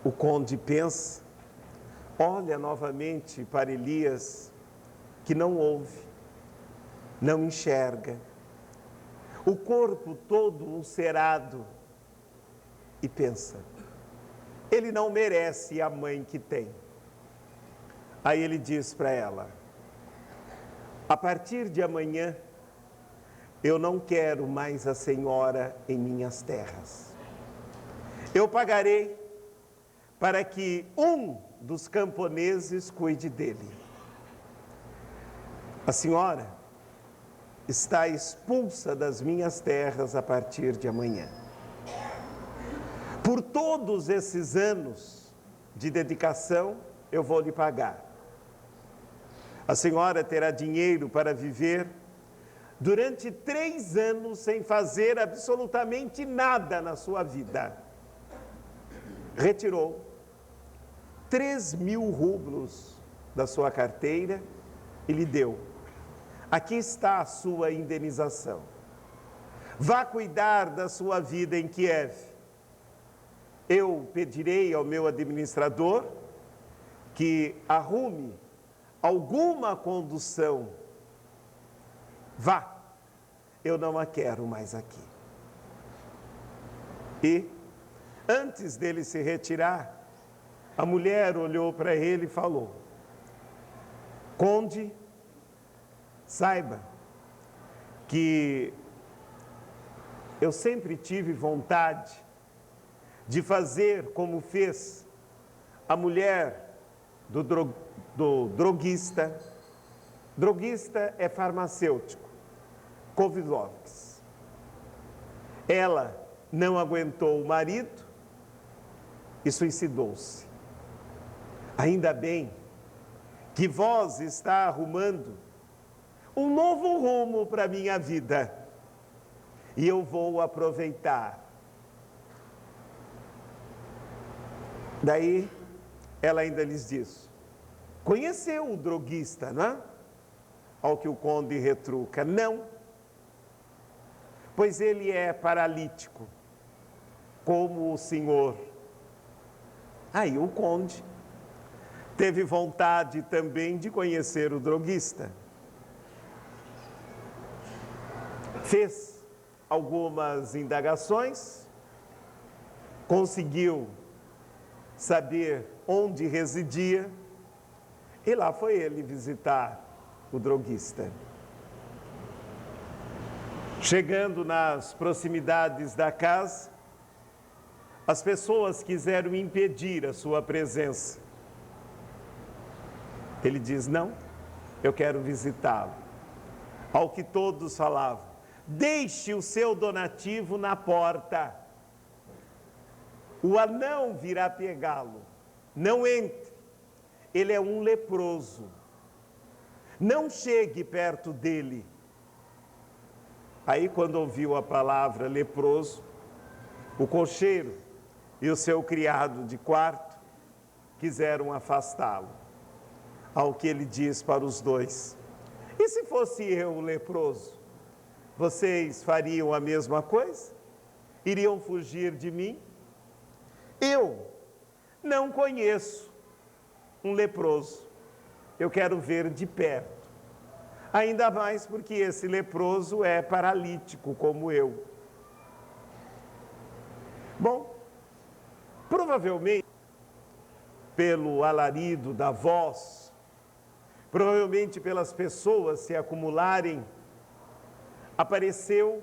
S2: o conde pensa, olha novamente para Elias, que não ouve, não enxerga, o corpo todo ulcerado, e pensa: ele não merece a mãe que tem. Aí ele diz para ela: a partir de amanhã, eu não quero mais a senhora em minhas terras. Eu pagarei para que um dos camponeses cuide dele. A senhora está expulsa das minhas terras a partir de amanhã. Por todos esses anos de dedicação, eu vou lhe pagar. A senhora terá dinheiro para viver durante 3 anos sem fazer absolutamente nada na sua vida. Retirou 3.000 rublos da sua carteira e lhe deu: aqui está a sua indenização. Vá cuidar da sua vida em Kiev. Eu pedirei ao meu administrador que arrume alguma condução. Vá, eu não a quero mais aqui. E, antes dele se retirar, a mulher olhou para ele e falou: conde, saiba que eu sempre tive vontade de fazer como fez a mulher do droguista. Droguista é farmacêutico, Kovlovsky. Ela não aguentou o marido e suicidou-se. Ainda bem que vós está arrumando um novo rumo para a minha vida, e eu vou aproveitar. Daí, ela ainda lhes diz: conheceu o droguista, não é? Ao que o conde retruca: não, pois ele é paralítico, como o senhor. Aí o conde teve vontade também de conhecer o droguista. Fez algumas indagações, conseguiu saber onde residia, e lá foi ele visitar o droguista. Chegando nas proximidades da casa, as pessoas quiseram impedir a sua presença. Ele diz: não, eu quero visitá-lo. Ao que todos falavam: deixe o seu donativo na porta, o anão virá pegá-lo, não entre, ele é um leproso, não chegue perto dele. Aí, quando ouviu a palavra leproso, o cocheiro e o seu criado de quarto quiseram afastá-lo. Ao que ele diz para os dois: e se fosse eu o leproso? vocês fariam a mesma coisa? Iriam fugir de mim? Eu não conheço um leproso. Eu quero ver de perto. Ainda mais porque esse leproso é paralítico como eu. Bom, provavelmente, pelo alarido da voz, provavelmente pelas pessoas se acumularem, apareceu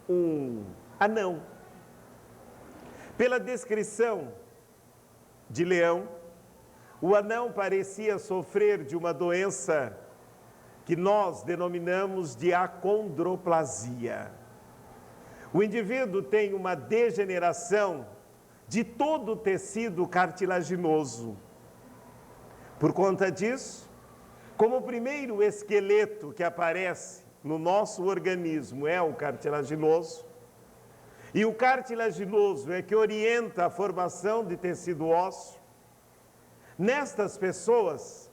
S2: um anão. Pela descrição de Leão, o anão parecia sofrer de uma doença que nós denominamos de acondroplasia. O indivíduo tem uma degeneração de todo o tecido cartilaginoso. Por conta disso, como o primeiro esqueleto que aparece no nosso organismo é o cartilaginoso, e o cartilaginoso é que orienta a formação de tecido ósseo, nestas pessoas,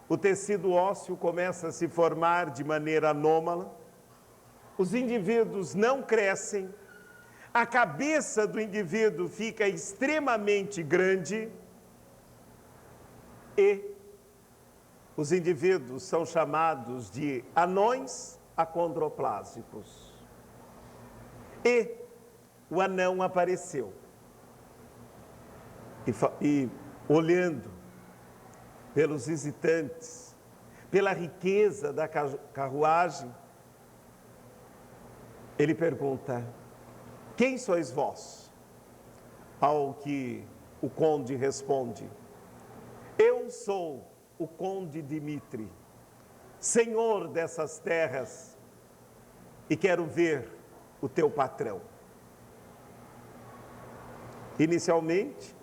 S2: o tecido ósseo começa a se formar de maneira anômala, os indivíduos não crescem, a cabeça do indivíduo fica extremamente grande e os indivíduos são chamados de anões acondroplásicos. E o anão apareceu. E olhando pelos visitantes, pela riqueza da carruagem, ele pergunta: quem sois vós? Ao que o conde responde: eu sou o conde Dimitri, senhor dessas terras, e quero ver o teu patrão. Inicialmente,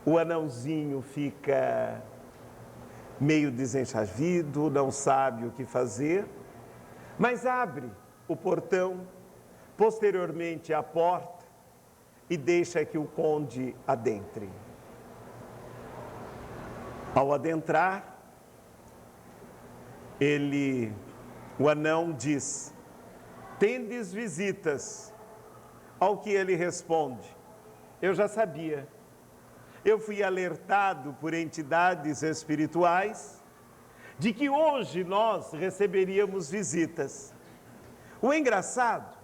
S2: o anãozinho fica meio desenchavido, não sabe o que fazer, mas abre o portão, posteriormente a porta, e deixa que o conde adentre. Ao adentrar, o anão diz: tendes visitas? Ao que ele responde: eu já sabia. Eu fui alertado por entidades espirituais de que hoje nós receberíamos visitas. O engraçado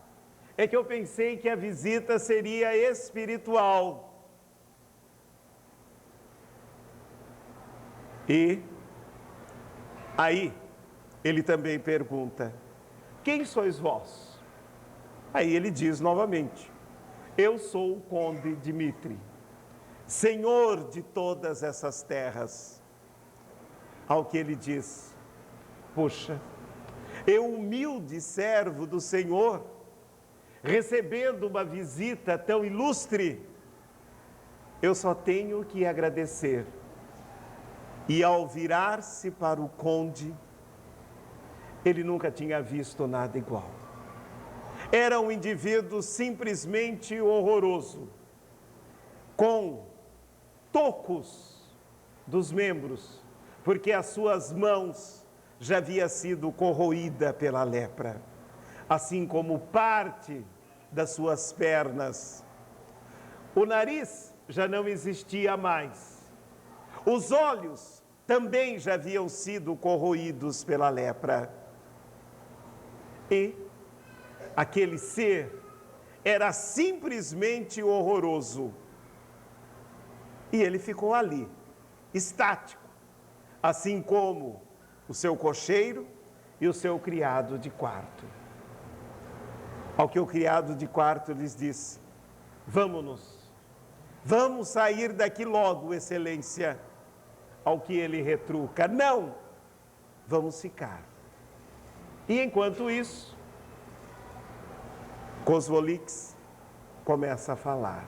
S2: é que eu pensei que a visita seria espiritual. E aí ele também pergunta: quem sois vós? Aí ele diz novamente: eu sou o conde Dimitri, senhor de todas essas terras. Ao que ele diz: poxa, eu, humilde servo do Senhor, recebendo uma visita tão ilustre, eu só tenho que agradecer. E ao virar-se para o conde, ele nunca tinha visto nada igual. Era um indivíduo simplesmente horroroso, com tocos dos membros, porque as suas mãos já havia sido corroída pela lepra, assim como parte das suas pernas. O nariz já não existia mais. Os olhos também já haviam sido corroídos pela lepra. E aquele ser era simplesmente horroroso. E ele ficou ali, estático, assim como o seu cocheiro e o seu criado de quarto. Ao que o criado de quarto lhes disse: vamos sair daqui logo, excelência. Ao que ele retruca: não, vamos ficar. E enquanto isso, Cosvolix começa a falar.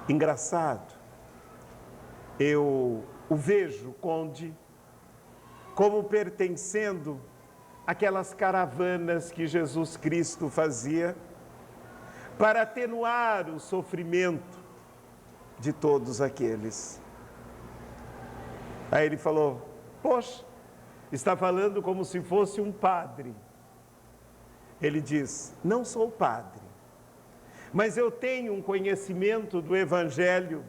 S2: Engraçado, eu o vejo, conde, como pertencendo àquelas caravanas que Jesus Cristo fazia para atenuar o sofrimento de todos aqueles. Aí ele falou: poxa, está falando como se fosse um padre. Ele diz: não sou padre, mas eu tenho um conhecimento do Evangelho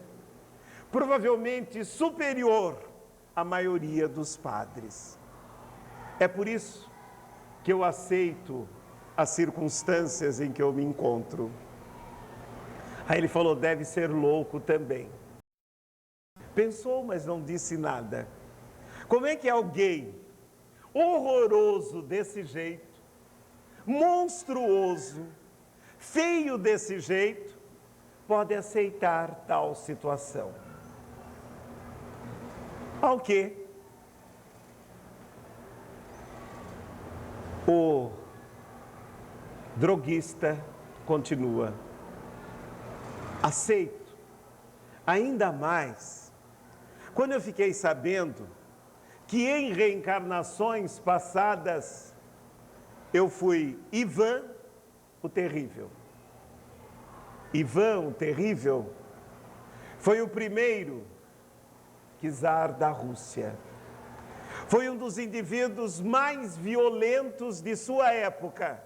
S2: provavelmente superior à maioria dos padres. É por isso que eu aceito as circunstâncias em que eu me encontro. Aí ele falou: deve ser louco também. Pensou, mas não disse nada. Como é que alguém horroroso desse jeito, monstruoso, feio desse jeito, pode aceitar tal situação? Ao que o droguista continua: aceito, ainda mais quando eu fiquei sabendo que em reencarnações passadas eu fui Ivan o Terrível. Ivan o Terrível foi o primeiro czar da Rússia. Foi um dos indivíduos mais violentos de sua época.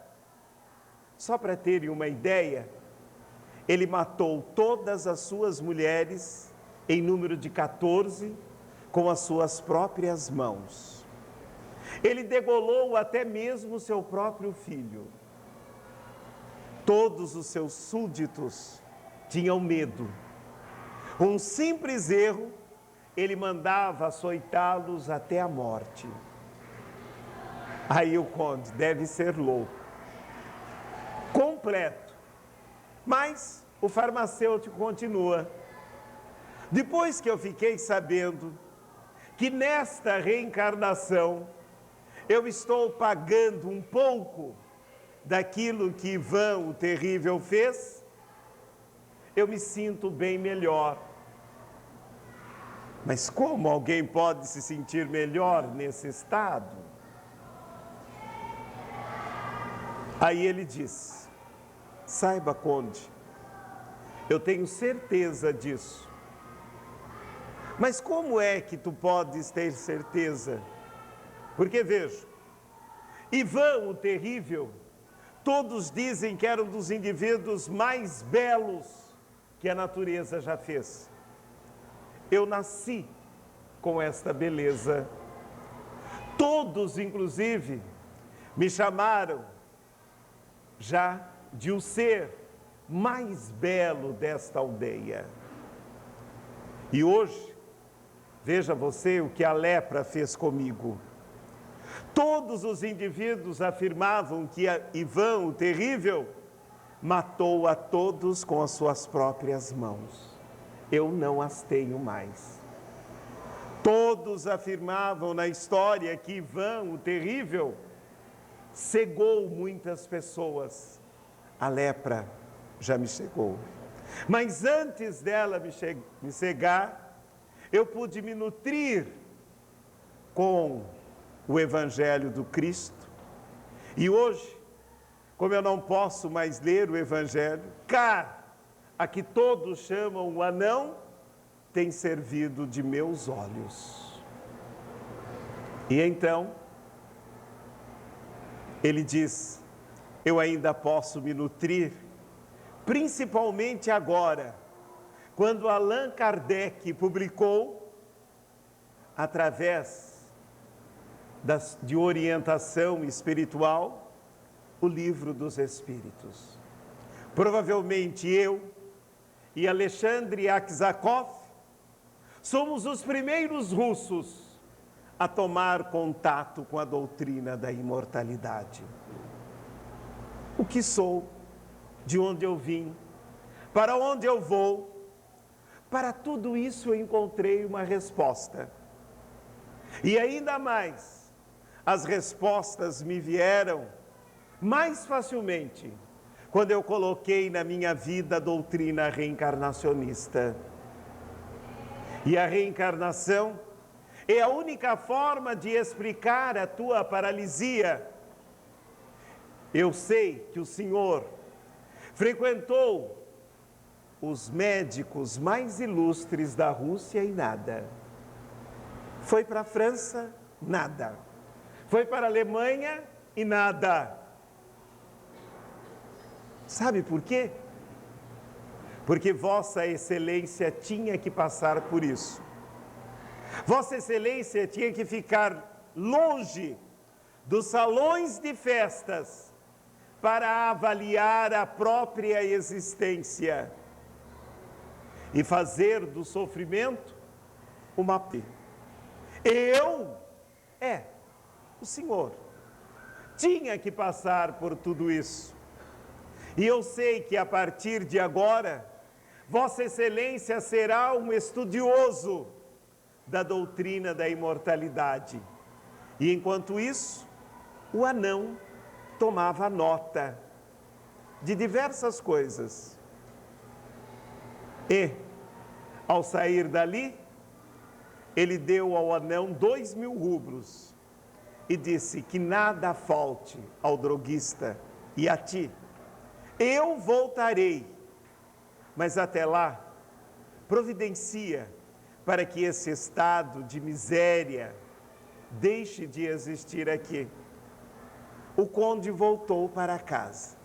S2: Só para terem uma ideia, ele matou todas as suas mulheres, em número de 14, com as suas próprias mãos. Ele degolou até mesmo seu próprio filho. Todos os seus súditos tinham medo. Um simples erro, ele mandava açoitá-los até a morte. Aí o conde: deve ser louco. Completo. Mas o farmacêutico continua: depois que eu fiquei sabendo que nesta reencarnação eu estou pagando um pouco daquilo que Ivan o Terrível fez, eu me sinto bem melhor. Mas como alguém pode se sentir melhor nesse estado? Aí ele diz: saiba, conde, eu tenho certeza disso. Mas como é que tu podes ter certeza? Porque veja, Ivan o Terrível, todos dizem que era um dos indivíduos mais belos que a natureza já fez. Eu nasci com esta beleza. Todos, inclusive, me chamaram já de o ser mais belo desta aldeia. E hoje, veja você o que a lepra fez comigo. Todos os indivíduos afirmavam que Ivan o Terrível matou a todos com as suas próprias mãos. Eu não as tenho mais. Todos afirmavam na história que Ivan o Terrível cegou muitas pessoas. A lepra já me cegou. Mas antes dela me cegar, eu pude me nutrir com o Evangelho do Cristo. E hoje, como eu não posso mais ler o Evangelho, a que todos chamam o anão, tem servido de meus olhos. E então, ele diz: eu ainda posso me nutrir, principalmente agora, quando Allan Kardec publicou, através de orientação espiritual, o Livro dos Espíritos. Provavelmente eu e Alexandre Aksakov somos os primeiros russos a tomar contato com a doutrina da imortalidade. O que sou, de onde eu vim, para onde eu vou, para tudo isso eu encontrei uma resposta. E ainda mais, as respostas me vieram mais facilmente quando eu coloquei na minha vida a doutrina reencarnacionista. E a reencarnação é a única forma de explicar a tua paralisia. Eu sei que o Senhor frequentou os médicos mais ilustres da Rússia e nada. Foi para a França, nada. Foi para a Alemanha e nada. Sabe por quê? Porque Vossa Excelência tinha que passar por isso. Vossa Excelência tinha que ficar longe dos salões de festas para avaliar a própria existência e fazer do sofrimento uma... o Senhor, tinha que passar por tudo isso. E eu sei que a partir de agora, Vossa Excelência será um estudioso da doutrina da imortalidade. E enquanto isso, o anão tomava nota de diversas coisas. E, ao sair dali, ele deu ao anão 2.000 rublos e disse que nada falte ao droguista e a ti. Eu voltarei, mas até lá, providencia para que esse estado de miséria deixe de existir aqui. O conde voltou para casa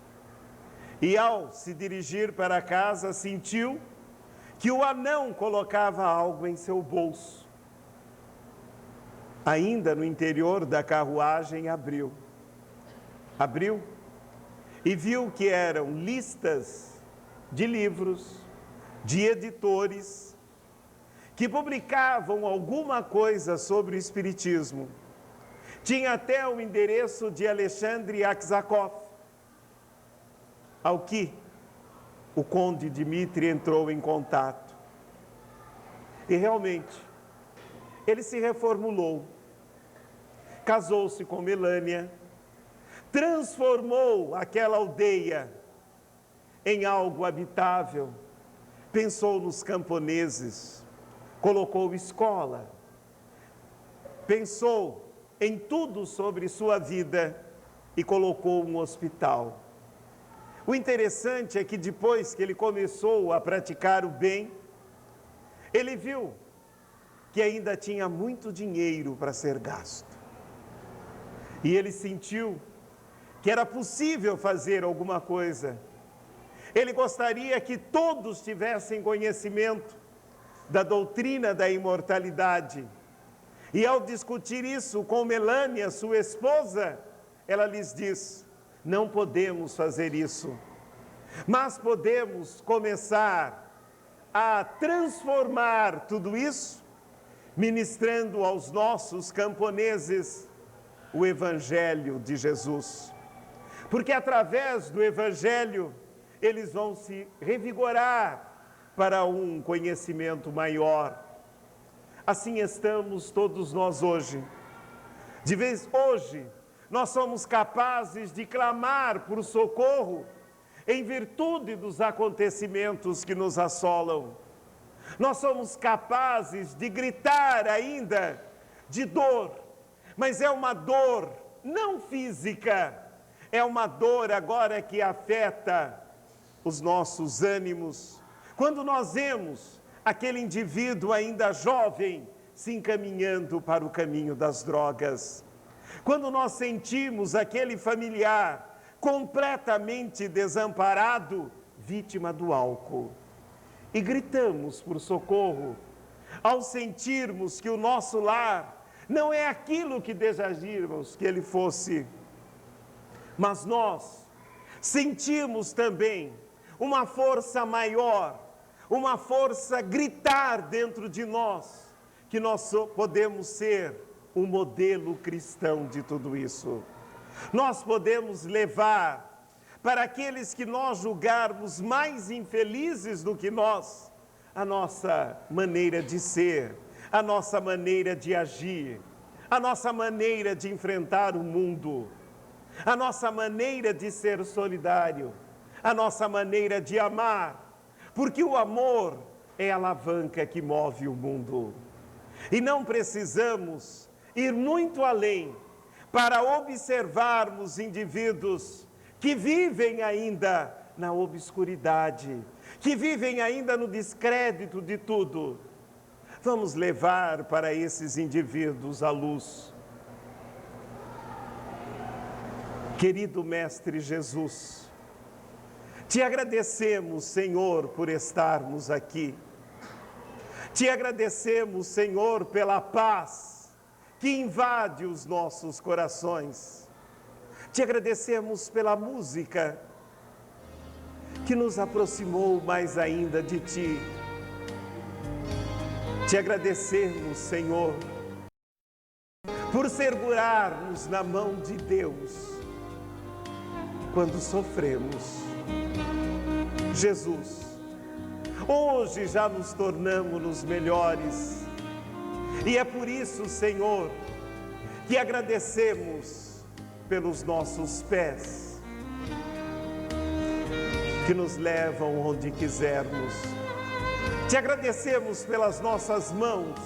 S2: e, ao se dirigir para casa, sentiu que o anão colocava algo em seu bolso. Ainda no interior da carruagem, abriu e viu que eram listas de livros, de editores, que publicavam alguma coisa sobre o Espiritismo. Tinha até o endereço de Alexandre Aksakov, ao que o conde Dmitri entrou em contato. E realmente, ele se reformulou, casou-se com Melânia, transformou aquela aldeia em algo habitável, pensou nos camponeses, colocou escola, pensou em tudo sobre sua vida e colocou um hospital. O interessante é que depois que ele começou a praticar o bem, ele viu que ainda tinha muito dinheiro para ser gasto. E ele sentiu que era possível fazer alguma coisa. Ele gostaria que todos tivessem conhecimento da doutrina da imortalidade. E ao discutir isso com Melânia, sua esposa, ela lhes diz: não podemos fazer isso, mas podemos começar a transformar tudo isso, ministrando aos nossos camponeses o Evangelho de Jesus. Porque através do Evangelho, eles vão se revigorar para um conhecimento maior. Assim estamos todos nós hoje. Hoje, nós somos capazes de clamar por socorro em virtude dos acontecimentos que nos assolam. Nós somos capazes de gritar ainda de dor, mas é uma dor não física, é uma dor agora que afeta os nossos ânimos. Quando nós vemos aquele indivíduo ainda jovem se encaminhando para o caminho das drogas, quando nós sentimos aquele familiar completamente desamparado, vítima do álcool, e gritamos por socorro, ao sentirmos que o nosso lar não é aquilo que desejaríamos que ele fosse, mas nós sentimos também uma força maior, uma força gritar dentro de nós, que nós podemos ser o modelo cristão de tudo isso. Nós podemos levar para aqueles que nós julgarmos mais infelizes do que nós, a nossa maneira de ser, a nossa maneira de agir, a nossa maneira de enfrentar o mundo, a nossa maneira de ser solidário, a nossa maneira de amar, porque o amor é a alavanca que move o mundo. E não precisamos ir muito além para observarmos indivíduos que vivem ainda na obscuridade, que vivem ainda no descrédito de tudo. Vamos levar para esses indivíduos a luz. Querido Mestre Jesus, Te agradecemos, Senhor, por estarmos aqui. Te agradecemos, Senhor, pela paz que invade os nossos corações. Te agradecemos pela música que nos aproximou mais ainda de Ti. Te agradecemos, Senhor, por segurar-nos na mão de Deus quando sofremos. Jesus, hoje já nos tornamos melhores e é por isso, Senhor, que agradecemos pelos nossos pés, que nos levam onde quisermos. Te agradecemos pelas nossas mãos,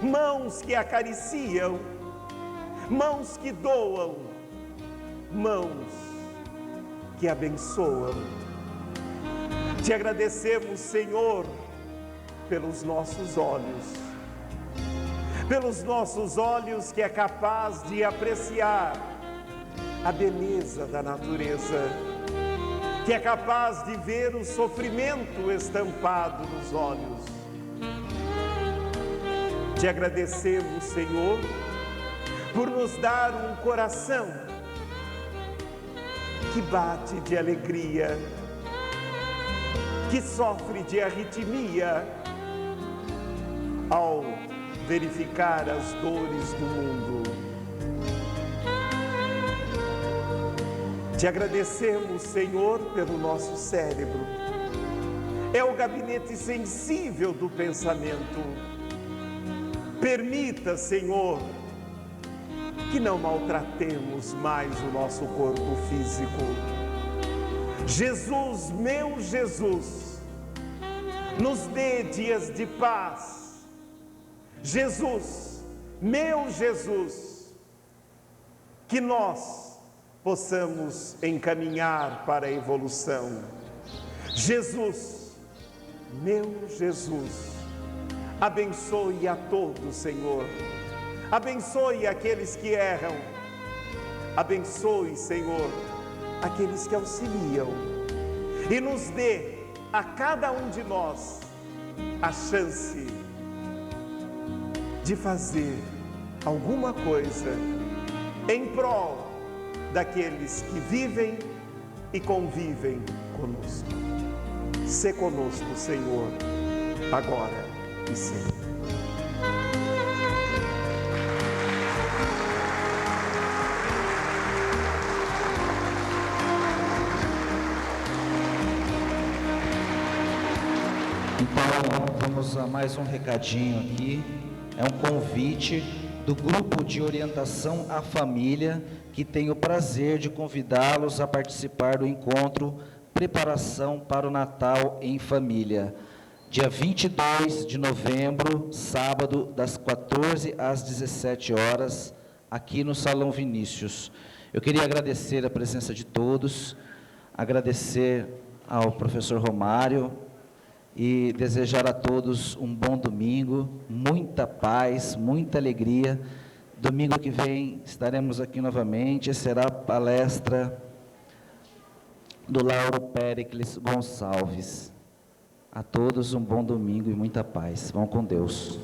S2: mãos que acariciam, mãos que doam, mãos que abençoam. Te agradecemos, Senhor, pelos nossos olhos que é capaz de apreciar a beleza da natureza, que é capaz de ver o sofrimento estampado nos olhos. Te agradecemos, Senhor, por nos dar um coração que bate de alegria, que sofre de arritmia ao verificar as dores do mundo. Te agradecemos, Senhor, pelo nosso cérebro. É o gabinete sensível do pensamento. Permita, Senhor, que não maltratemos mais o nosso corpo físico. Jesus, meu Jesus, nos dê dias de paz. Jesus, meu Jesus, que nós possamos encaminhar para a evolução. Jesus, meu Jesus, abençoe a todos, Senhor. Abençoe aqueles que erram. Abençoe, Senhor, aqueles que auxiliam. E nos dê a cada um de nós a chance de fazer alguma coisa em prol daqueles que vivem e convivem conosco. Sê conosco, Senhor, agora e sempre.
S3: Então, vamos a mais um recadinho aqui. É um convite do Grupo de Orientação à Família, que tem o prazer de convidá-los a participar do encontro Preparação para o Natal em Família, dia 22 de novembro, sábado, das 14 às 17 horas, aqui no Salão Vinícius. Eu queria agradecer a presença de todos, agradecer ao professor Romário, e desejar a todos um bom domingo, muita paz, muita alegria. Domingo que vem estaremos aqui novamente, será a palestra do Lauro Péricles Gonçalves. A todos um bom domingo e muita paz. Vão com Deus.